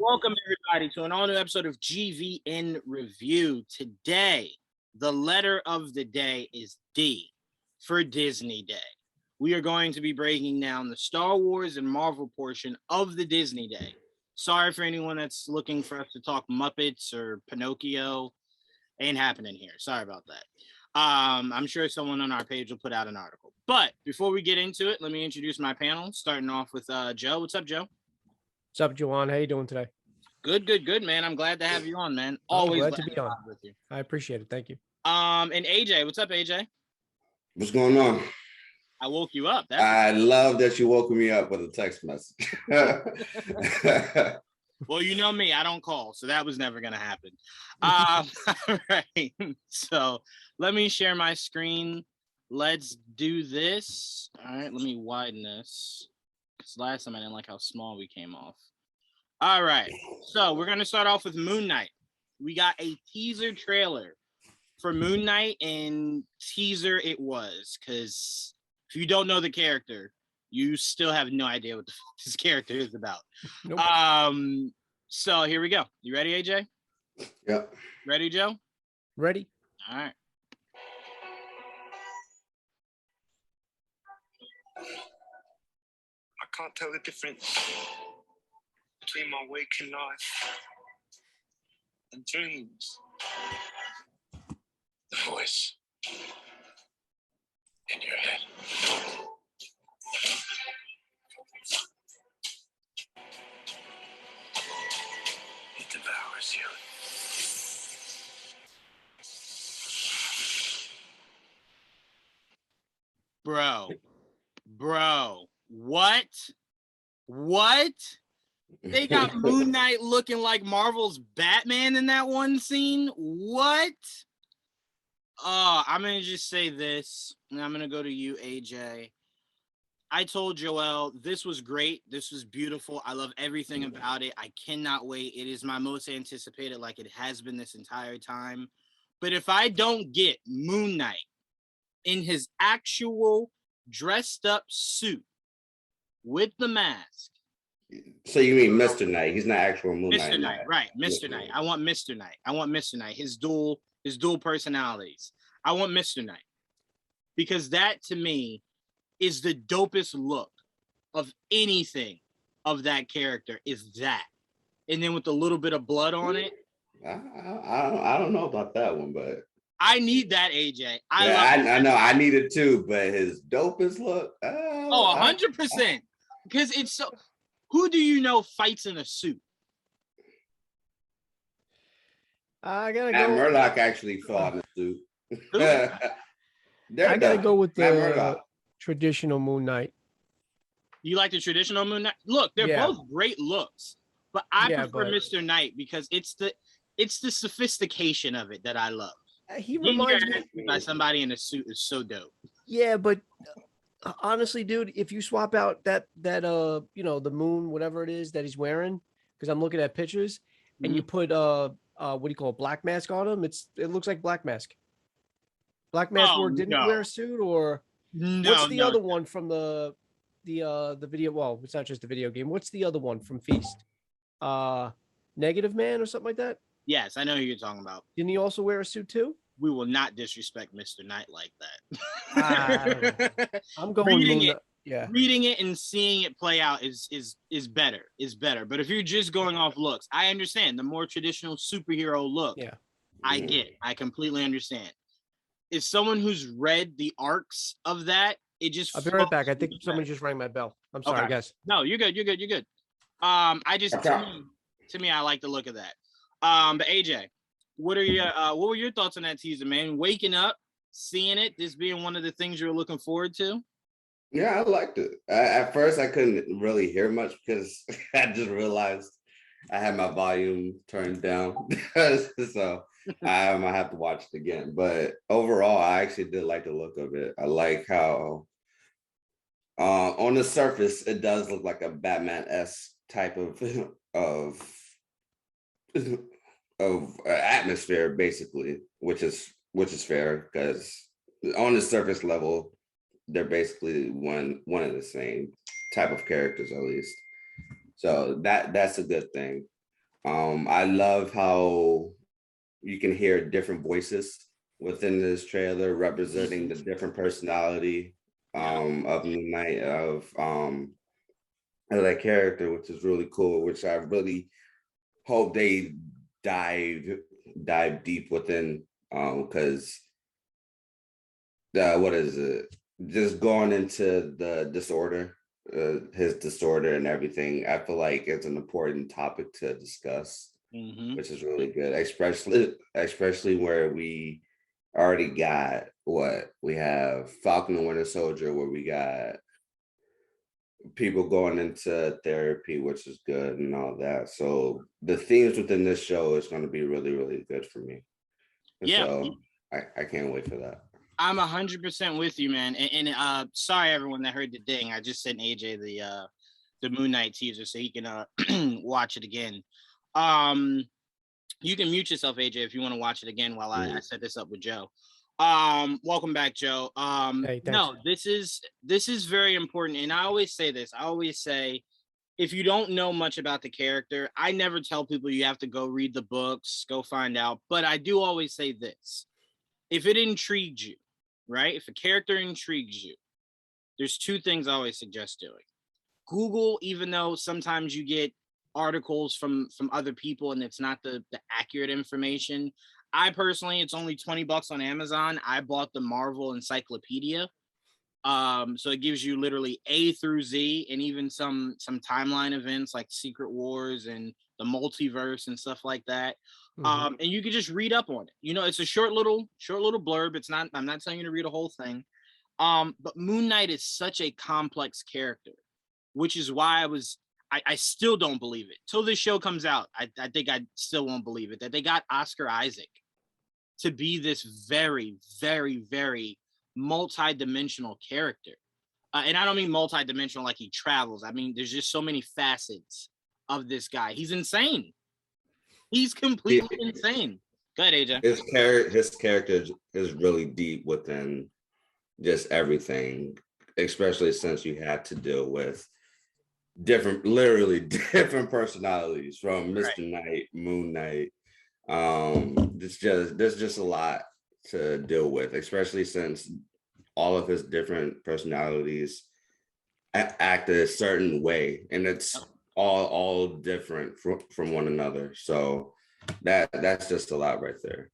Welcome, everybody, to an all-new episode of GVN Review. Today, the letter of the day is D for Disney Day. We are going to be breaking down the Star Wars and Marvel portion of the Disney Day. Sorry for anyone that's looking for us to talk Muppets or Pinocchio. Ain't happening here. Sorry about that. I'm sure someone on our page will put out an article. But before we get into it, let me introduce my panel, starting off with Joe. What's up, Joe? What's up, Juwaan? How you doing today? Good, man. I'm glad to have you on, man. Always glad to be on with you. I appreciate it. Thank you. And AJ, what's up, AJ? What's going on? I woke you up. I love that you woke me up with a text message. Well, you know me, I don't call, so that was never going to happen. All right. So let me share my screen. Let's do this. All right, let me widen this. Because last time I didn't like how small we came off. All right. So we're going to start off with Moon Knight. We got a teaser trailer for Moon Knight, and teaser it was, because if you don't know the character, you still have no idea what the fuck this character is about. Nope. So here we go. You ready, AJ? Yep. Ready, Joe? Ready. All right. I can't tell the difference between my waking life and dreams. The voice in your head. It devours you. Bro, what? They got Moon Knight looking like Marvel's Batman in that one scene? What? I'm going to just say this, and I'm going to go to you, AJ. I told Joel, this was great. This was beautiful. I love everything about it. I cannot wait. It is my most anticipated, like it has been this entire time. But if I don't get Moon Knight in his actual dressed up suit with the mask. So you mean Mr. Knight? He's not actual Moon Knight. Mr. Knight, right? Mr. Knight. I want Mr. Knight. His dual personalities. I want Mr. Knight, because that to me is the dopest look of anything of that character. Is that, and then with a little bit of blood on it. I don't know about that one, but I need that, AJ. I know I need it too, but his dopest look. 100%. Because it's so. Who do you know fights in a suit? I gotta Matt go. Murdock actually fought in a suit. I gotta go with the traditional Moon Knight. You like the traditional Moon Knight? Look, they're both great looks, but I prefer Mr. Knight because it's the sophistication of it that I love. He reminds me by somebody in a suit is so dope. Yeah, but honestly, dude, if you swap out that the moon, whatever it is that he's wearing, because I'm looking at pictures, and you put what do you call it, Black Mask on him, it looks like Black Mask. Black Mask didn't wear a suit, or what's the other one from the video? Well, it's not just the video game. What's the other one from Feast? Negative Man or something like that? Yes, I know who you're talking about. Didn't he also wear a suit too? We will not disrespect Mr. Knight like that. I'm going reading it and seeing it play out is better. But if you're just going off looks, I understand the more traditional superhero look. Yeah, I get it. I completely understand. As someone who's read the arcs of that, it just. I'll be right back. I think someone just rang my bell. I'm sorry, guys. No, you're good. To me, I like the look of that. But AJ, what were your thoughts on that teaser, man? Waking up, seeing it, this being one of the things you were looking forward to? Yeah, I liked it. At first, I couldn't really hear much because I just realized I had my volume turned down. So I might have to watch it again. But overall, I actually did like the look of it. I like how on the surface, it does look like a Batman-esque type of atmosphere, basically, which is fair, because on the surface level, they're basically one of the same type of characters, at least. So that's a good thing. I love how you can hear different voices within this trailer representing the different personality of Moon Knight, of that character, which is really cool, which I really hope they dive deep within, because what is it? Just going into the disorder, his disorder and everything. I feel like it's an important topic to discuss, which is really good, especially where we already got what we have Falcon and Winter Soldier, where we got people going into therapy, which is good and all that. So the themes within this show is going to be really, really good for me. And Yeah. so I can't wait for that. I'm 100% with you, man. And sorry everyone that heard the ding. I just sent AJ the Moon Knight teaser so he can watch it again. You can mute yourself, AJ, if you want to watch it again while I set this up with Joe. Welcome back, Joe. Hey, no, this is very important. And I always say this. I always say, if you don't know much about the character, I never tell people you have to go read the books, go find out. But I do always say this. If it intrigues you, right? If a character intrigues you, there's two things I always suggest doing. Google, even though sometimes you get articles from other people and it's not the accurate information. I personally, it's only $20 on Amazon. I bought the Marvel Encyclopedia. So it gives you literally A through Z and even some timeline events like Secret Wars and the multiverse and stuff like that. And you can just read up on it. You know, it's a short little blurb. It's not, I'm not telling you to read a whole thing. But Moon Knight is such a complex character, which is why I still don't believe it. Till this show comes out, I think I still won't believe it, that they got Oscar Isaac to be this very, very, very multi-dimensional character. And I don't mean multi-dimensional like he travels. I mean, there's just so many facets of this guy. He's insane. He's completely insane. Go ahead, AJ. His character is really deep within just everything, especially since you had to deal with literally different personalities from Mr. Knight, Moon Knight. There's just a lot to deal with, especially since all of his different personalities act a certain way, and it's all different from one another. So that's just a lot right there.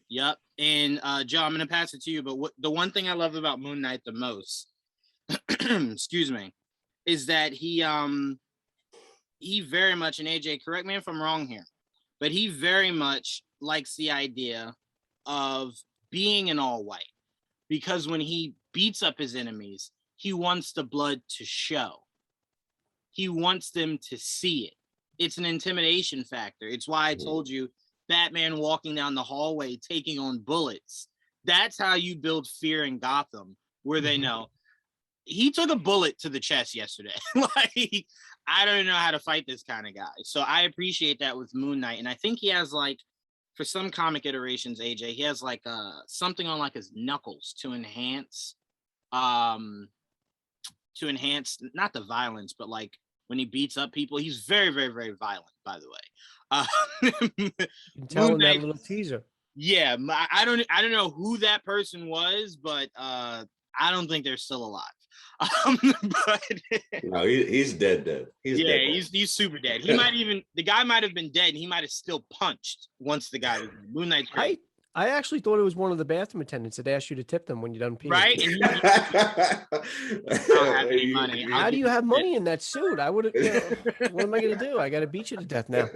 Yep. And Joe, I'm gonna pass it to you. But the one thing I love about Moon Knight the most, excuse me, is that he very much, and AJ, correct me if I'm wrong here, but he very much likes the idea of being an all white, because when he beats up his enemies, he wants the blood to show. He wants them to see it. It's an intimidation factor. It's why I told you Batman walking down the hallway, taking on bullets. That's how you build fear in Gotham, where they know he took a bullet to the chest yesterday. Like, I don't know how to fight this kind of guy. So I appreciate that with Moon Knight. And I think he has, like, for some comic iterations, AJ, he has like something on like his knuckles to enhance not the violence, but like when he beats up people, he's very, very, very violent, by the way. You can tell in that little teaser. Yeah, I don't know who that person was, but I don't think they're still alive. But no, he's dead. He's super dead. The guy might have been dead, and he might have still punched once the guy was dead. Moon Knight's great. I actually thought it was one of the bathroom attendants that asked you to tip them when you're done peeing. Right? And I don't have any money. How do you have money in that suit? I would have. What am I going to do? I got to beat you to death now.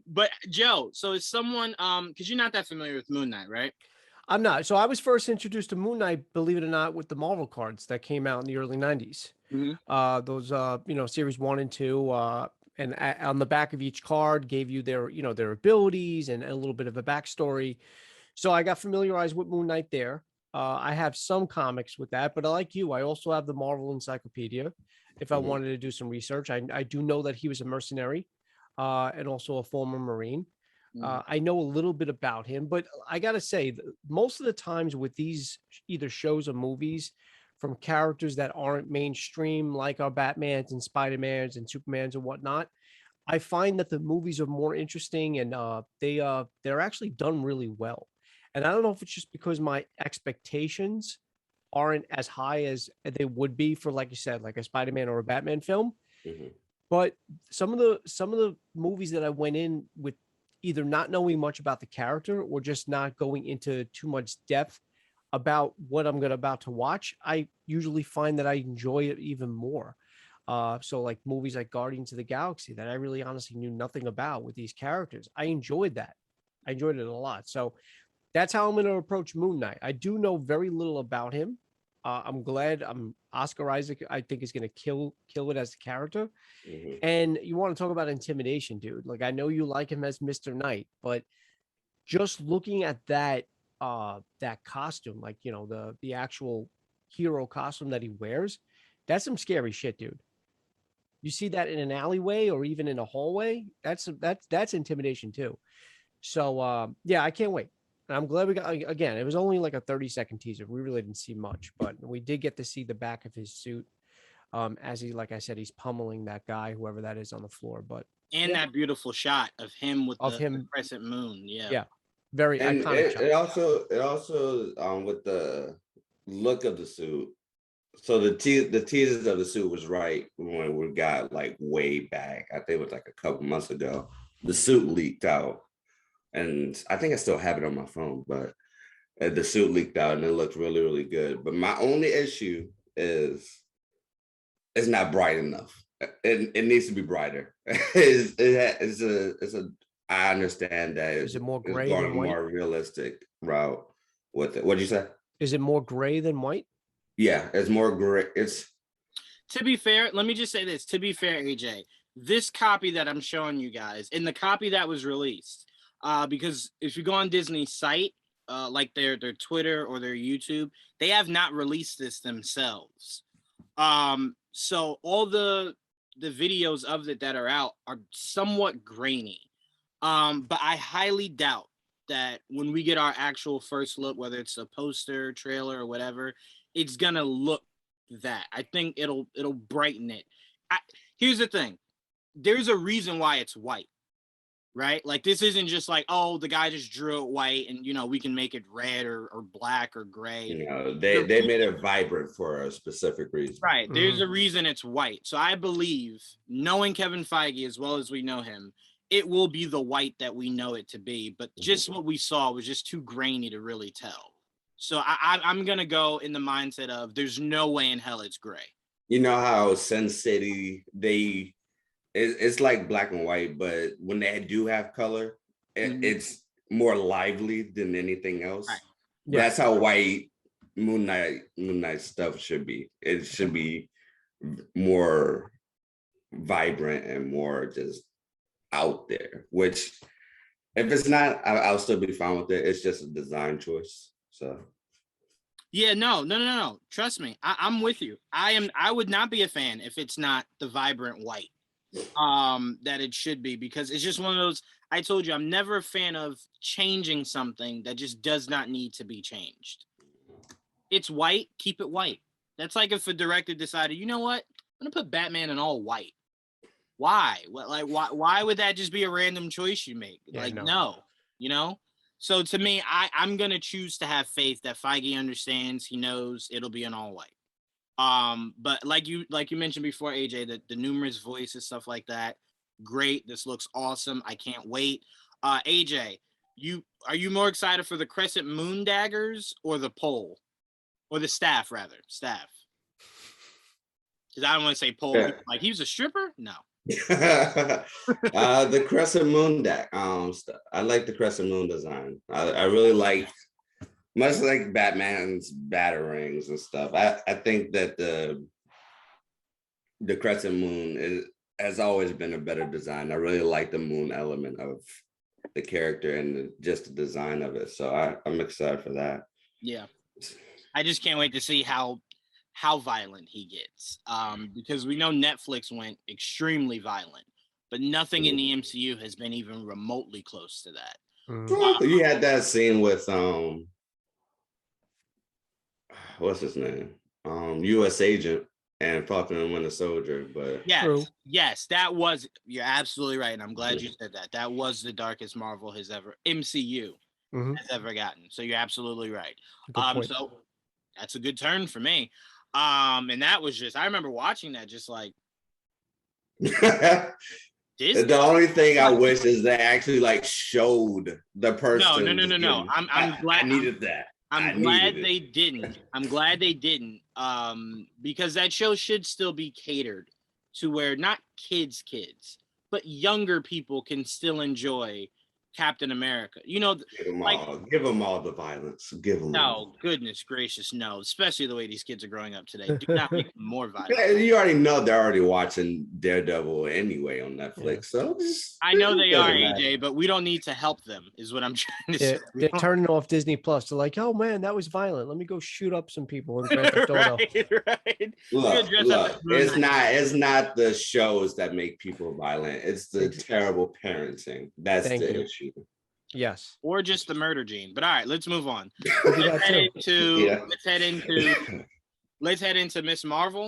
But Joe, so is someone because you're not that familiar with Moon Knight, right? I'm not. So I was first introduced to Moon Knight, believe it or not, with the Marvel cards that came out in the early 90s. Those series 1 and 2, and on the back of each card gave you their abilities and a little bit of a backstory. So I got familiarized with Moon Knight there. I have some comics with that, but like you, I also have the Marvel Encyclopedia. If I wanted to do some research, I do know that he was a mercenary and also a former Marine. I know a little bit about him, but I got to say, most of the times with these either shows or movies from characters that aren't mainstream, like our Batmans and Spider-Mans and Supermans and whatnot, I find that the movies are more interesting, and they're actually done really well. And I don't know if it's just because my expectations aren't as high as they would be for, like you said, like a Spider-Man or a Batman film. Mhm. But some of the movies that I went in with either not knowing much about the character or just not going into too much depth about what I'm about to watch, I usually find that I enjoy it even more. So like movies like Guardians of the Galaxy that I really honestly knew nothing about with these characters, I enjoyed that. I enjoyed it a lot. So that's how I'm going to approach Moon Knight. I do know very little about him. I'm glad. Oscar Isaac, I think, is going to kill it as a character. Mhm. And you want to talk about intimidation, dude? Like, I know you like him as Mr. Knight, but just looking at that costume, like, the actual hero costume that he wears, that's some scary shit, dude. You see that in an alleyway or even in a hallway, that's intimidation too. So yeah, I can't wait. And I'm glad we got, again, it was only like a 30-second teaser. We really didn't see much, but we did get to see the back of his suit as he, like I said, he's pummeling that guy, whoever that is on the floor. But And yeah, that beautiful shot of him with of the him, crescent moon. Yeah. yeah, very And iconic shot. it also with the look of the suit. So the teasers of the suit was right when we got like way back. I think it was like a couple months ago. The suit leaked out, and I think I still have it on my phone. But the suit leaked out, and it looked really, really good. But my only issue is it's not bright enough. It needs to be brighter. I understand that Is it more it's gray going a than white? more realistic route with it. What'd you say? Is it more gray than white? Yeah, it's more gray. It's To be fair, let me just say this. To be fair, AJ, this copy that I'm showing you guys, and the copy that was released, because if you go on Disney's site, like their Twitter or their YouTube, they have not released this themselves. So all the videos of it that are out are somewhat grainy. But I highly doubt that when we get our actual first look, whether it's a poster, trailer, or whatever, it's gonna look that. I think it'll brighten it. Here's the thing. There's a reason why it's white, right? Like this isn't just like, oh, the guy just drew it white and we can make it red or black or gray. they made it vibrant for a specific reason. Right. There's a reason it's white. So I believe, knowing Kevin Feige as well as we know him, it will be the white that we know it to be. But just what we saw was just too grainy to really tell. So I'm going to go in the mindset of there's no way in hell it's gray. You know how Sin City, it's like black and white, but when they do have color, it's more lively than anything else. Right. Yeah. That's how white Moon Knight stuff should be. It should be more vibrant and more just out there, which if it's not, I'll still be fine with it. It's just a design choice. So yeah, no. Trust me, I'm with you. I would not be a fan if it's not the vibrant white that it should be, because it's just one of those. I told you, I'm never a fan of changing something that just does not need to be changed. It's white, keep it white. That's like if a director decided, you know what, I'm gonna put Batman in all white. Why? Why would that just be a random choice you make? Yeah, like, no. no. So to me, I'm gonna choose to have faith that Feige understands. He knows it'll be an all white. But like you mentioned before, AJ, the numerous voices, stuff like that, great. This looks awesome. I can't wait. AJ, are you more excited for the crescent moon daggers or the pole, or the staff rather? Staff. Because I don't want to say pole. Yeah. Like he was a stripper? No. The crescent moon deck stuff. I like the crescent moon design. I really like, much like Batman's batarangs and stuff. I think that the crescent moon has always been a better design. I really like the moon element of the character and just the design of it. So I'm excited for that. Yeah, I just can't wait to see how violent he gets, because we know Netflix went extremely violent, but nothing in the MCU has been even remotely close to that. You had that scene with what's his name, US Agent and Falcon and Winter Soldier, but Yes, True. yes, that was. You're absolutely right, and I'm glad you said that. That was the darkest Marvel has ever MCU Mhm. has ever gotten. So you're absolutely right. Good point. So that's a good turn for me. And that was just. I remember watching that, just like Disney. the only thing I wish is they actually like showed the person. No. I'm glad. I needed that. I'm glad they didn't. I'm glad they didn't. Because that show should still be catered to where not kids, but younger people can still enjoy Captain America. You know, Give them all the violence. Give them. no, goodness gracious, no. Especially the way these kids are growing up today. Do not make them more violent. Yeah, you already know they're already watching Daredevil anyway on Netflix. So I know they are, matter. AJ, but we don't need to help them, is what I'm trying to say. They're turning off Disney Plus. They're like, oh man, that was violent. Let me go shoot up some people in Grand Theft Auto. right. Look, it's not the shows that make people violent. It's the terrible parenting. That's the issue. Yes. Or just the murder gene. But all right, let's move on. Let's head into Miss Marvel.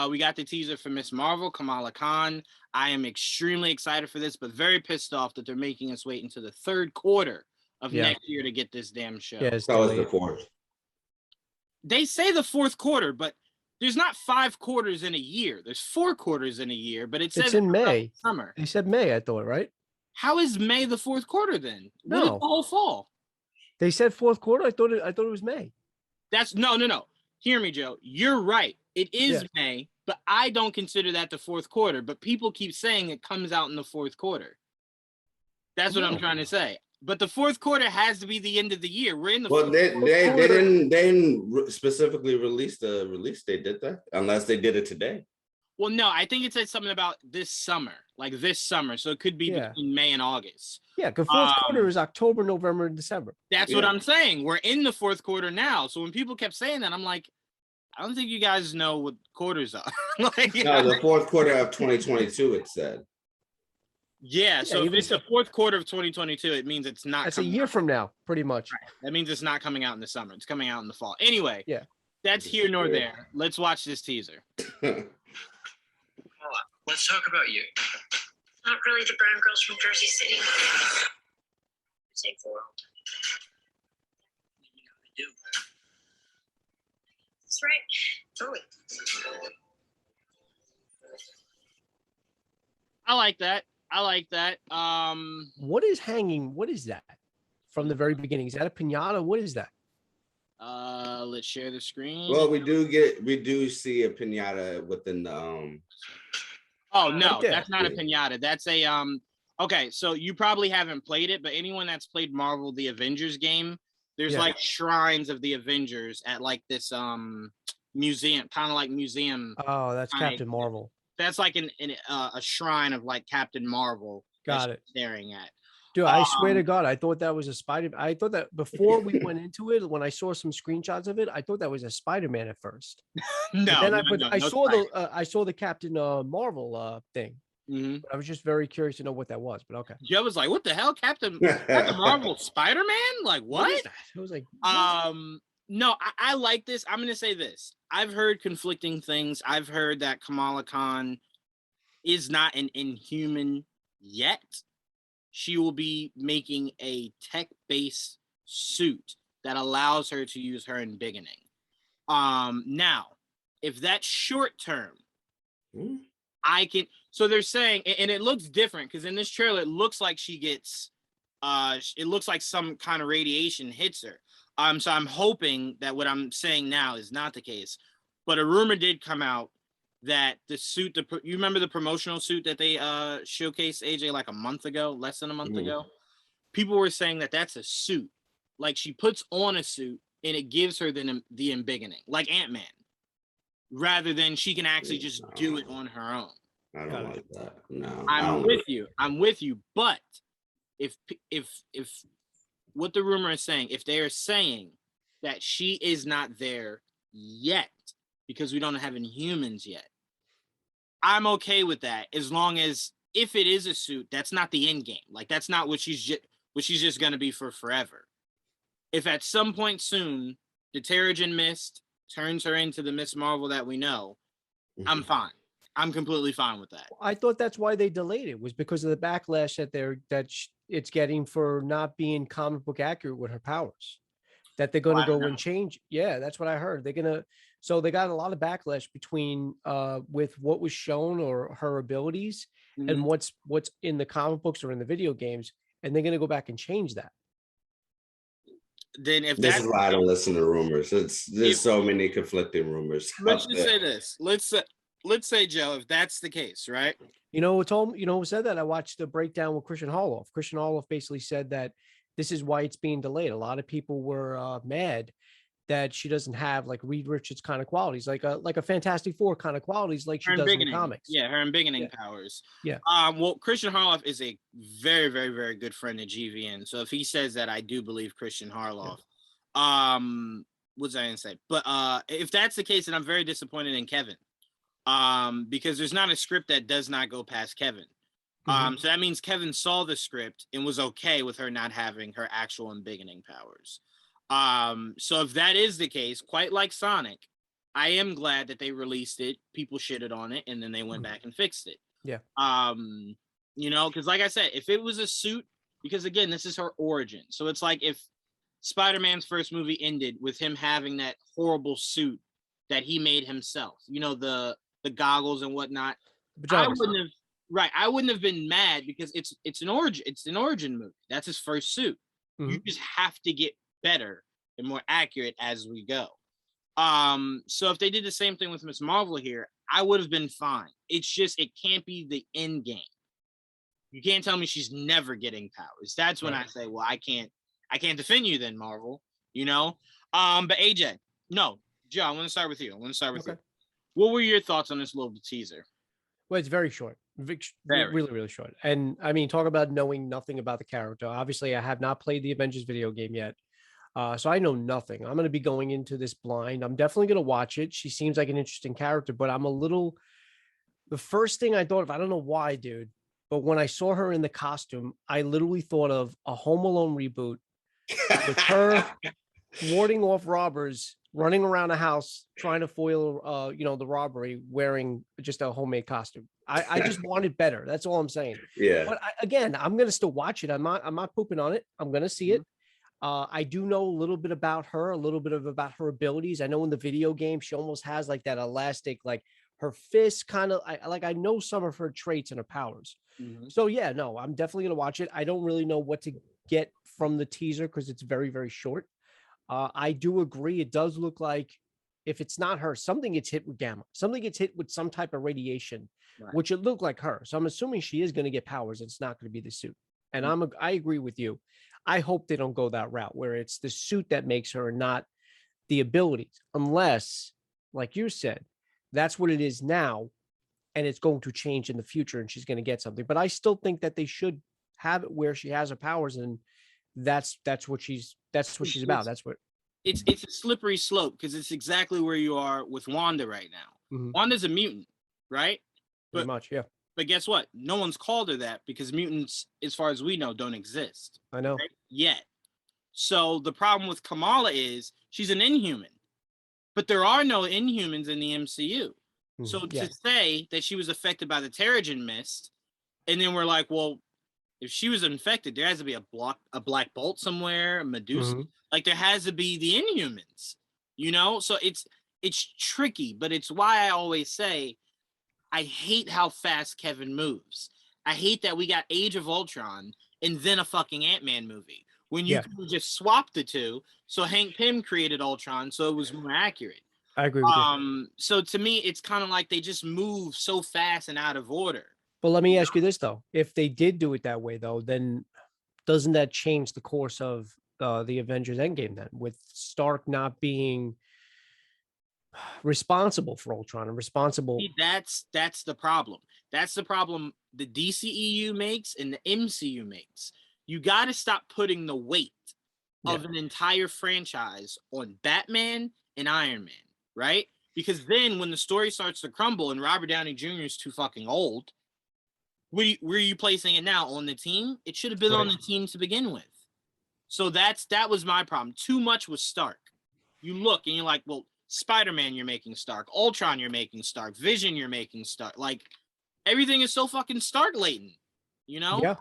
We got the teaser for Miss Marvel, Kamala Khan. I am extremely excited for this, but very pissed off that they're making us wait until the third quarter of next year to get this damn show. Yeah, that was the fourth. They say the fourth quarter, but there's not 5 quarters in a year. There's 4 quarters in a year, but it says it's in May. Summer. They said May, I thought, right? How is May the fourth quarter then? No. What is the whole fall? They said fourth quarter. I thought it was May. That's no. Hear me, Joe. You're right. It is May, but I don't consider that the fourth quarter. But people keep saying it comes out in the fourth quarter. That's what I'm trying to say. But the fourth quarter has to be the end of the year. We're in the they didn't specifically release the release date, did they? Unless they did it today. Well, no, I think it said something about this summer, like this summer. So it could be between May and August. Yeah, because fourth quarter is October, November, and December. That's what I'm saying. We're in the fourth quarter now. So when people kept saying that, I'm like, I don't think you guys know what quarters are. The fourth quarter of 2022, it said. Yeah, so if it's the fourth quarter of 2022, it means it's not. That's a year from now, pretty much. Right. That means it's not coming out in the summer. It's coming out in the fall. Anyway, that's This here is nor true. there. Let's watch this teaser. Let's talk about you. Not really the brown girls from Jersey City. Save the world. You know they do. That's right. Totally. I like that. What is hanging? What is that from the very beginning? Is that a pinata? What is that? Let's share the screen. Well, we do see a pinata within the Oh no, Right there. that's not a pinata. That's a okay, so you probably haven't played it, but anyone that's played Marvel the Avengers game, there's like shrines of the Avengers at like this museum, kind of like museum. Oh, that's Captain Marvel. That's like a shrine of like Captain Marvel. Got it. Staring at. Dude, I swear to God, I thought that was a Spider. I thought that before we went into it, when I saw some screenshots of it, I thought that was a Spider-Man at first. I saw the Captain Marvel thing. Mm-hmm. I was just very curious to know what that was, but okay. Joe was like, "What the hell, Captain Marvel, Spider-Man? Like what?" I was like, no, I like this. I'm gonna say this. I've heard conflicting things. I've heard that Kamala Khan is not an Inhuman yet. She will be making a tech-based suit that allows her to use her embiggening. Now, if that's short term, I can. So they're saying, and it looks different because in this trailer, it looks like she gets, it looks like some kind of radiation hits her. So I'm hoping that what I'm saying now is not the case. But a rumor did come out that the suit, you remember the promotional suit that they showcased, AJ, like a month ago, less than a month ago? People were saying that that's a suit. Like she puts on a suit and it gives her the embiggening, like Ant-Man, rather than she can actually just do it on her own. I don't like that. No, I'm with you. But if what the rumor is saying, if they are saying that she is not there yet because we don't have Inhumans yet, I'm okay with that as long as if it is a suit, that's not the end game. Like that's not what she's just gonna be for forever. If at some point soon the Terrigen Mist turns her into the Miss Marvel that we know, I'm fine. I'm completely fine with that. I thought that's why they delayed it, was because of the backlash it's getting for not being comic book accurate with her powers. That they're going to go and change. Yeah, that's what I heard. So they got a lot of backlash between with what was shown or her abilities and what's in the comic books or in the video games, and they're going to go back and change that. Then if this is why I don't listen to rumors. There's so many conflicting rumors. Let's just say this. Let's say, Joe, if that's the case, right? Who said that? I watched the breakdown with Christian Harloff. Christian Harloff basically said that this is why it's being delayed. A lot of people were mad that she doesn't have like Reed Richards kind of qualities, like a Fantastic Four kind of qualities, like she does in the comics. Yeah, her embiggening powers. Yeah. Well, Christian Harloff is a very, very, very good friend of GVN. So if he says that, I do believe Christian Harloff. Yeah. What's I gonna say? But if that's the case, then I'm very disappointed in Kevin. Because there's not a script that does not go past Kevin. So that means Kevin saw the script and was okay with her not having her actual embiggening powers. So if that is the case, quite like Sonic, I am glad that they released it. People shitted on it, and then they went back and fixed it. Yeah. Because like I said, if it was a suit, because again, this is her origin. So it's like if Spider-Man's first movie ended with him having that horrible suit that he made himself, the goggles and whatnot. I wouldn't have been mad because it's an origin movie. That's his first suit. You just have to get better and more accurate as we go. So if they did the same thing with Miss Marvel here, I would have been fine. It's just it can't be the end game. You can't tell me she's never getting powers. That's when I say, well, I can't defend you then, Marvel. But AJ, no, Joe, I want to start with you. You. What were your thoughts on this little teaser? Well, it's very short. Really, really short. And I mean, talk about knowing nothing about the character. Obviously, I have not played the Avengers video game yet. So I know nothing. I'm going to be going into this blind. I'm definitely going to watch it. She seems like an interesting character, but the first thing I thought of, I don't know why, dude, but when I saw her in the costume, I literally thought of a Home Alone reboot with her warding off robbers, running around a house, trying to foil, the robbery, wearing just a homemade costume. I just wanted better. That's all I'm saying. Yeah. But again, I'm going to still watch it. I'm not pooping on it. I'm going to see it. I do know a little bit about her, about her abilities. I know in the video game, she almost has like that elastic, like her fist kind of, I know some of her traits and her powers. So yeah, no, I'm definitely going to watch it. I don't really know what to get from the teaser because it's very, very short. I do agree. It does look like if it's not her, something gets hit with gamma, something gets hit with some type of radiation, which it looked like her. So I'm assuming she is going to get powers. It's not going to be the suit. And I agree with you. I hope they don't go that route where it's the suit that makes her, not the abilities, unless, like you said, that's what it is now, and it's going to change in the future, and she's going to get something. But I still think that they should have it where she has her powers, and that's what she's about. That's what it's a slippery slope because it's exactly where you are with Wanda right now. Wanda's a mutant, right? Pretty much, yeah. But guess what? No one's called her that because mutants, as far as we know, don't exist. I know. Right? Yet. So the problem with Kamala is she's an Inhuman, but there are no Inhumans in the MCU. So to say that she was affected by the Terrigen Mist, and then we're like, well, if she was infected, there has to be a Black Bolt somewhere, a Medusa. Like there has to be the Inhumans, So it's tricky, but it's why I always say I hate how fast Kevin moves. I hate that we got Age of Ultron and then a fucking Ant-Man movie when you could just swap the two. So Hank Pym created Ultron, so it was more accurate. I agree with you. So to me, it's kind of like they just move so fast and out of order. But let me ask you this, though. If they did do it that way, though, then doesn't that change the course of the Avengers Endgame then, with Stark not being responsible for Ultron and responsible? See, that's the problem. That's the problem the DCEU makes and the MCU makes. You got to stop putting the weight of an entire franchise on Batman and Iron Man, right? Because then when the story starts to crumble and Robert Downey Jr. is too fucking old, where are you placing it now? On the team? It should have been on the team to begin with. So that was my problem. Too much was Stark. You look and you're like, well, Spider-Man you're making Stark, Ultron you're making Stark, Vision you're making Stark. Like everything is so fucking Stark latent, you know? Yeah.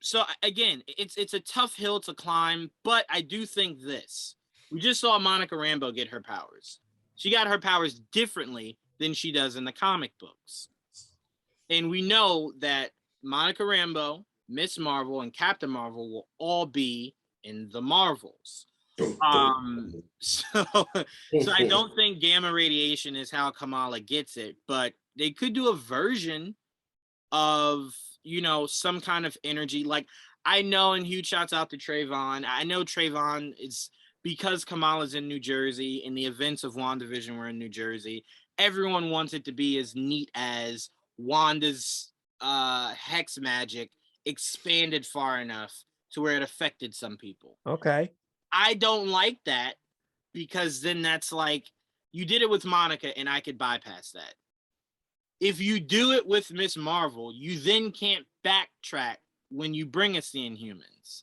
So again, it's a tough hill to climb, but I do think this. We just saw Monica Rambeau get her powers. She got her powers differently than she does in the comic books. And we know that Monica Rambeau, Miss Marvel, and Captain Marvel will all be in the Marvels. So I don't think gamma radiation is how Kamala gets it, but they could do a version of, you know, some kind of energy. Like I know, and huge shouts out to Trayvon. I know Trayvon is because Kamala's in New Jersey and the events of WandaVision were in New Jersey. Everyone wants it to be as neat as Wanda's hex magic expanded far enough to where it affected some people. Okay. I don't like that because then that's like you did it with Monica and I could bypass that. If you do it with Miss Marvel, you then can't backtrack when you bring us the Inhumans.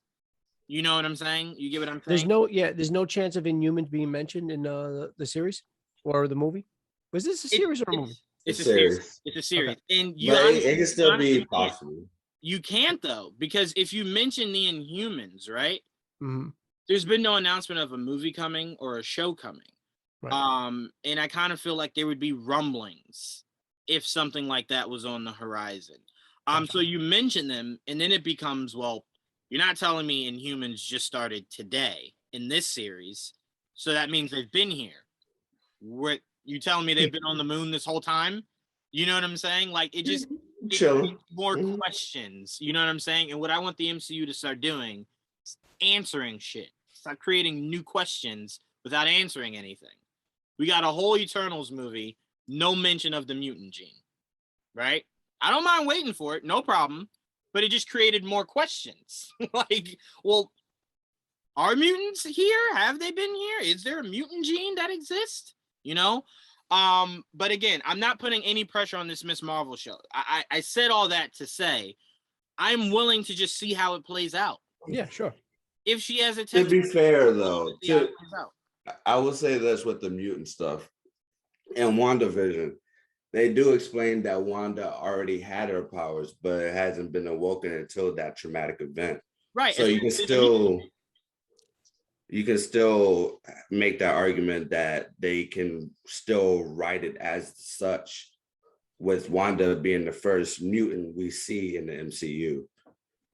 You know what I'm saying? You get what I'm saying? There's no chance of Inhumans being mentioned in the series or the movie. Was this a series or a movie? It's a series. It's a series. Okay. And you But honestly, it can still be possible. You can't though, because if you mention the Inhumans, right? Mm-hmm. There's been no announcement of a movie coming or a show coming. Right. And I kind of feel like there would be rumblings if something like that was on the horizon. So you mention them, and then it becomes, well, you're not telling me Inhumans just started today in this series, so that means they've been here. What you telling me they've been on the moon this whole time? You know what I'm saying? Like it just more questions. You know what I'm saying? And what I want the MCU to start doing is answering shit. Start creating new questions without answering anything. We got a whole Eternals movie, no mention of the mutant gene, right? I don't mind waiting for it, no problem. But it just created more questions. Like, well, are mutants here? Have they been here? Is there a mutant gene that exists? You know? But again, I'm not putting any pressure on this Miss Marvel show. I said all that to say I'm willing to just see how it plays out. Yeah, sure. If she has a To be fair, though, I will say this with the mutant stuff. In WandaVision, they do explain that Wanda already had her powers, but it hasn't been awoken until that traumatic event. Right. So you can still make that argument that they can still write it as such, with Wanda being the first mutant we see in the MCU.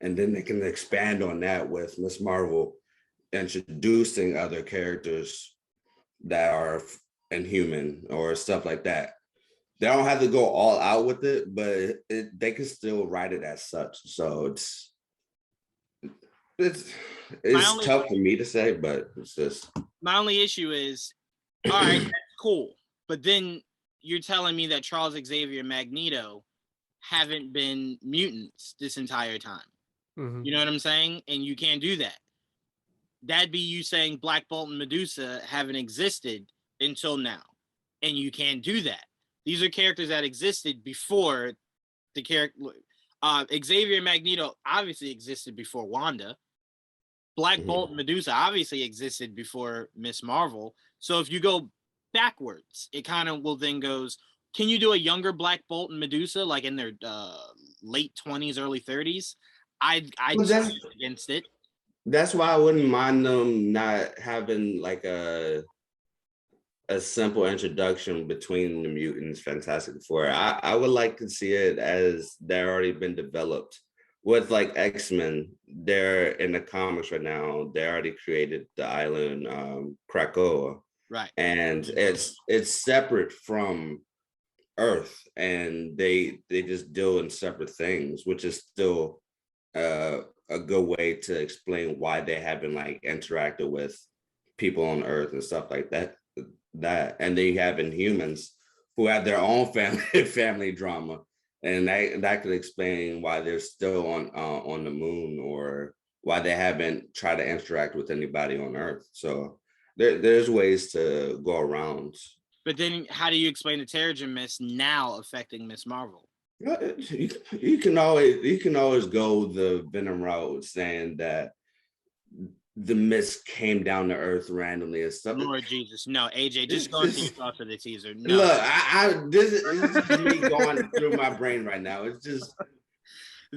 And then they can expand on that with Miss Marvel introducing other characters that are Inhuman or stuff like that. They don't have to go all out with it, but they can still write it as such. So it's tough for me to say, but it's just my only issue is, all right, that's cool, but then you're telling me that Charles Xavier and Magneto haven't been mutants this entire time. Mm-hmm. You know what I'm saying? And you can't do that. That'd be you saying Black Bolt and Medusa haven't existed until now, and you can't do that. These are characters that existed before the character. Xavier and Magneto obviously existed before Wanda. Black Bolt and Medusa obviously existed before Miss Marvel. So if you go backwards, it kind of will then goes, can you do a younger Black Bolt and Medusa, like in their late 20s, early 30s? I'd against it. That's why I wouldn't mind them not having like a simple introduction between the mutants, Fantastic Four. I would like to see it as they're already been developed. With like X-Men, they're in the comics right now. They already created the island Krakoa, right? And it's separate from Earth, and they just deal in separate things, which is still a good way to explain why they haven't like interacted with people on Earth and stuff like that. And they have Inhumans who have their own family drama, and that could explain why they're still on the moon, or why they haven't tried to interact with anybody on Earth. So there's ways to go around. But then how do you explain the Terrigen Mist now affecting Miss Marvel? You can always go the Venom route, saying that the mist came down to earth randomly and stuff. Lord Jesus, no, AJ, just go into your thoughts for the teaser. No. Look, this is just me going through my brain right now. It's just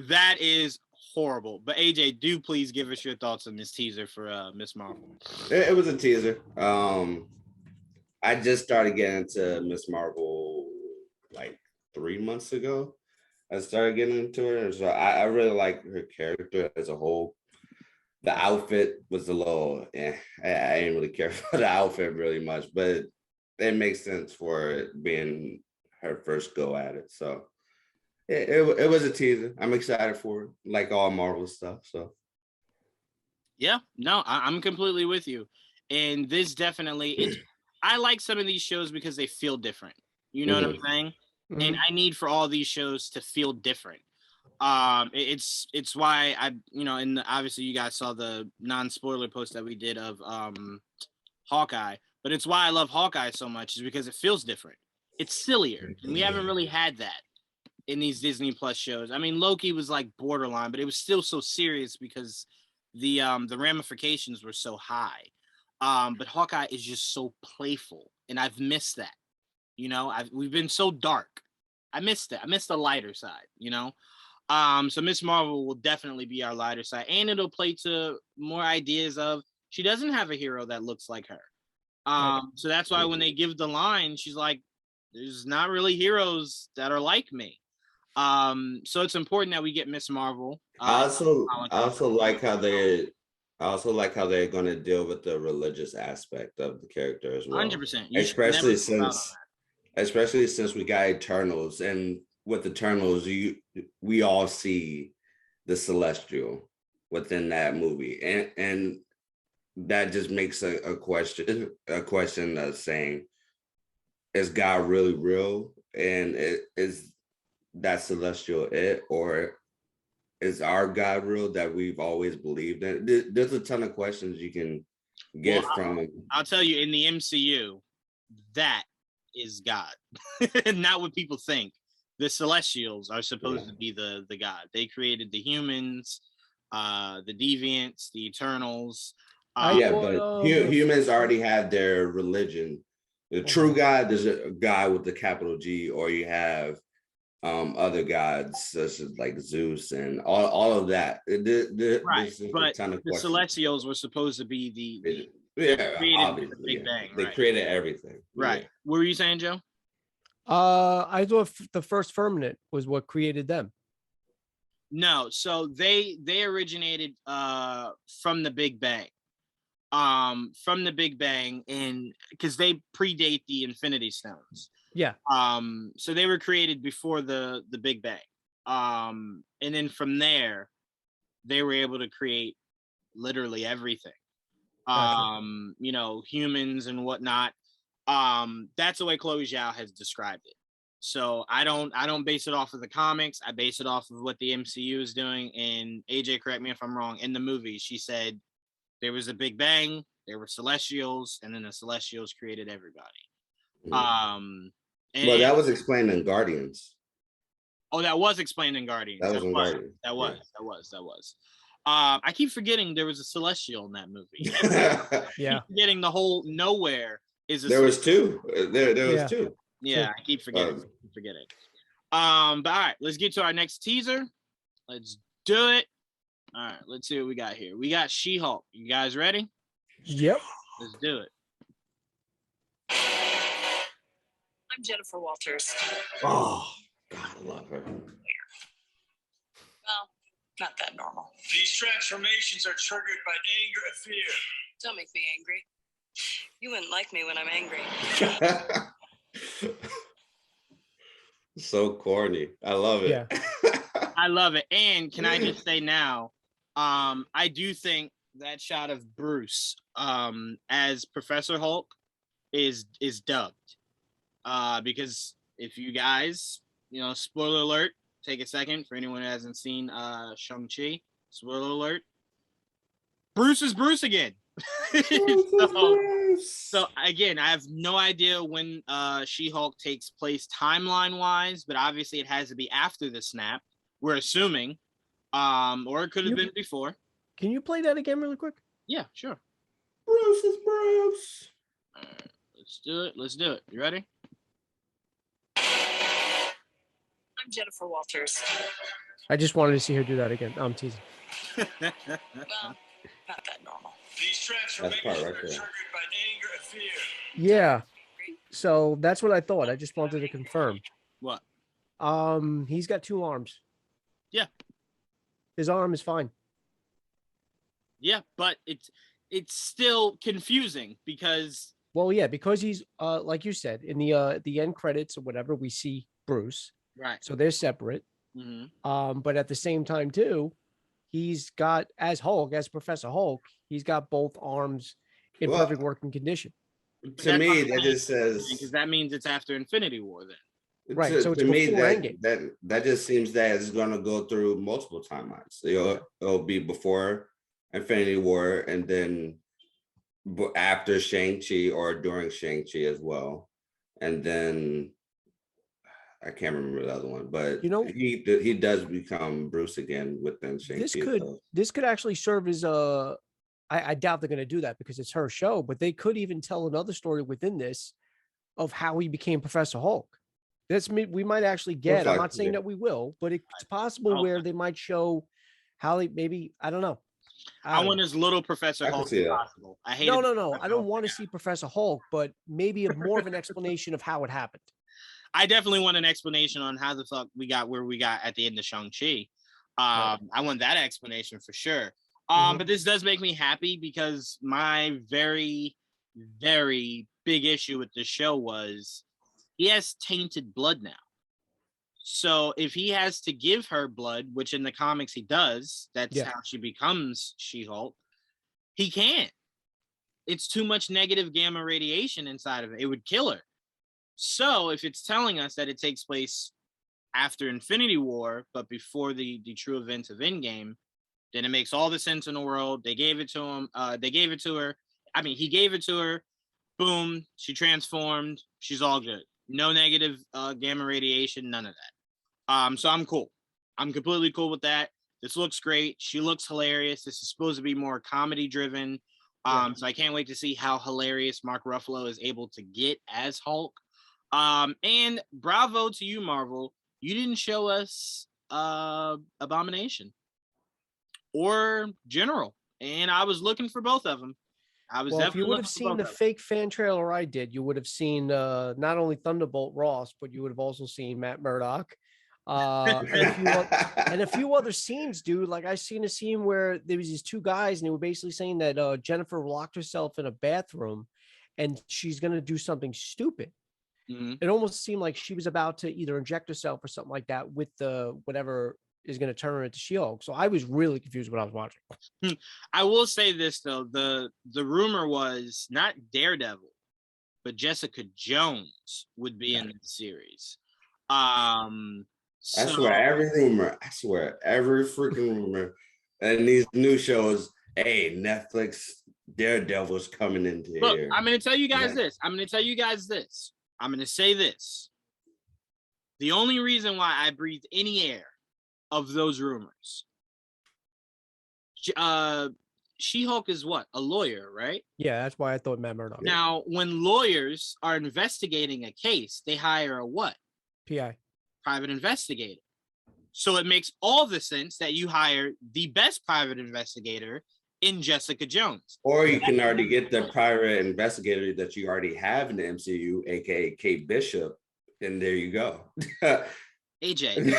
that is horrible. But AJ, do please give us your thoughts on this teaser for Miss Marvel. it was a teaser. I just started getting into Miss Marvel like 3 months ago. I started getting into her, so I really like her character as a whole. The outfit was a little, I didn't really care for the outfit really much, but it makes sense for it being her first go at it. So it was a teaser. I'm excited for it, like all Marvel stuff. So yeah, no, I'm completely with you. And this definitely, I like some of these shows because they feel different. You know what I'm saying? And I need for all these shows to feel different. It's why I, and obviously you guys saw the non-spoiler post that we did of Hawkeye, but it's why I love Hawkeye so much is because it feels different. It's sillier, and we haven't really had that in these Disney Plus shows. I mean, Loki was like borderline, but it was still so serious because the ramifications were so high. But Hawkeye is just so playful, and I've missed that. We've been so dark. I missed it. I missed the lighter side, So Miss Marvel will definitely be our lighter side, and it'll play to more ideas of she doesn't have a hero that looks like her. So that's why when they give the line, she's like, there's not really heroes that are like me. So it's important that we get Miss Marvel. I also like how they're going to deal with the religious aspect of the character as well. 100%. Especially since we got Eternals, and with Eternals, we all see the Celestial within that movie, and that just makes a question of saying, is God really real, and is that Celestial it, or is our God real that we've always believed in? There's a ton of questions you can get from. I'll tell you, in the MCU, that is God, not what people think. The Celestials are supposed to be the God. They created the humans, the deviants, the Eternals. But humans already have their religion. The true God, there's a God with the capital G, or you have other gods such as like Zeus and all of that. Right, but the Celestials were supposed to be the obviously, Big Bang. They created everything. Right. Yeah. What were you saying, Joe? I thought the first firmament was what created them. No, so they originated from the Big Bang. And because they predate the Infinity Stones. Yeah. So they were created before the Big Bang. And then from there, they were able to create literally everything. Gotcha. Humans and whatnot. That's the way Chloe Zhao has described it. So I don't base it off of the comics. I base it off of what the MCU is doing. And AJ, correct me if I'm wrong, in the movie, she said there was a Big Bang, there were Celestials, and then the Celestials created everybody. Well, that was explained in Guardians. Oh, that was explained in Guardians. That was. I keep forgetting there was a Celestial in that movie. Yeah. Forgetting the whole nowhere is a There was two. There was two. Yeah, I keep forgetting. But all right, let's get to our next teaser. Let's do it. All right, let's see what we got here. We got She-Hulk. You guys ready? Yep. Let's do it. I'm Jennifer Walters. Oh, God, I love her. Well, not that normal. These transformations are triggered by anger and fear. Don't make me angry. You wouldn't like me when I'm angry. So corny. I love it. Yeah. I love it. And can I just say now, I do think that shot of Bruce as Professor Hulk is dubbed. Because if you guys, spoiler alert, take a second for anyone who hasn't seen Shang-Chi, spoiler alert, Bruce is Bruce again. So again, I have no idea when She-Hulk takes place timeline wise, but obviously it has to be after the snap. We're assuming, or it could have been before. Can you play that again really quick? Yeah, sure. Bruce is Bruce. All right, let's do it. Let's do it. You ready? I'm Jennifer Walters. I just wanted to see her do that again. I'm teasing. Well, not that normal. These transformations part right are there. triggered by anger and fear. Yeah. So that's what I thought. I just wanted to confirm. What? He's got 2 arms. Yeah. His arm is fine. Yeah, but it's still confusing because Well, yeah, because he's like you said, in the end credits or whatever, we see Bruce. right. So they're separate. Mm-hmm. But at the same time, too, he's got as Hulk, as Professor Hulk, he's got both arms in Well, perfect working condition. To me, that just says because that means it's after Infinity War then. Right, To, so it's to me, before that, Endgame. that just seems that it's going to go through multiple timelines. It'll be before Infinity War, and then after Shang-Chi or during Shang-Chi as well, and then I can't remember the other one, but he does become Bruce again within Shang-Chi. This could actually serve as I doubt they're going to do that because it's her show, but they could even tell another story within this of how he became Professor Hulk. We might actually get. I'm not saying that we will, but it's possible where they might show how they maybe. I don't know. I want as little Professor Hulk as possible. I hate No. I don't want to see Professor Hulk, but maybe more of an explanation of how it happened. I definitely want an explanation on how the fuck we got where we got at the end of Shang-Chi. I want that explanation for sure. But this does make me happy because my very, very big issue with the show was he has tainted blood now. So if he has to give her blood, which in the comics he does, that's how she becomes She-Hulk, he can't. It's too much negative gamma radiation inside of it. It would kill her. So if it's telling us that it takes place after Infinity War, but before the true events of Endgame, then it makes all the sense in the world. They gave it to him. They gave it to her. I mean, he gave it to her. Boom. She transformed. She's all good. No negative gamma radiation. None of that. So I'm cool. I'm completely cool with that. This looks great. She looks hilarious. This is supposed to be more comedy driven. So I can't wait to see how hilarious Mark Ruffalo is able to get as Hulk. And bravo to you, Marvel. You didn't show us Abomination or General, and I was looking for both of them. Well, if you would have seen the fake fan trailer I did, you would have seen not only Thunderbolt Ross, but you would have also seen Matt Murdock. And a few other scenes, dude. Like I seen a scene where there was these 2 guys, and they were basically saying that Jennifer locked herself in a bathroom, and she's gonna do something stupid. It almost seemed like she was about to either inject herself or something like that with the whatever is going to turn her into She-Hulk. So I was really confused when I was watching. I will say this though: the rumor was not Daredevil, but Jessica Jones would be in the series. I swear every freaking rumor, and these new shows. Hey, Netflix Daredevil's coming into here. I'm going to tell you guys this. I'm going to say this. The only reason why I breathed any air of those rumors, She-Hulk is what? A lawyer, right? Yeah, that's why I thought Matt Murdock. Now, when lawyers are investigating a case, they hire a what? PI. Private investigator. So it makes all the sense that you hire the best private investigator in Jessica Jones. Or you can already get the private investigator that you already have in the MCU, aka Kate Bishop, and there you go. AJ.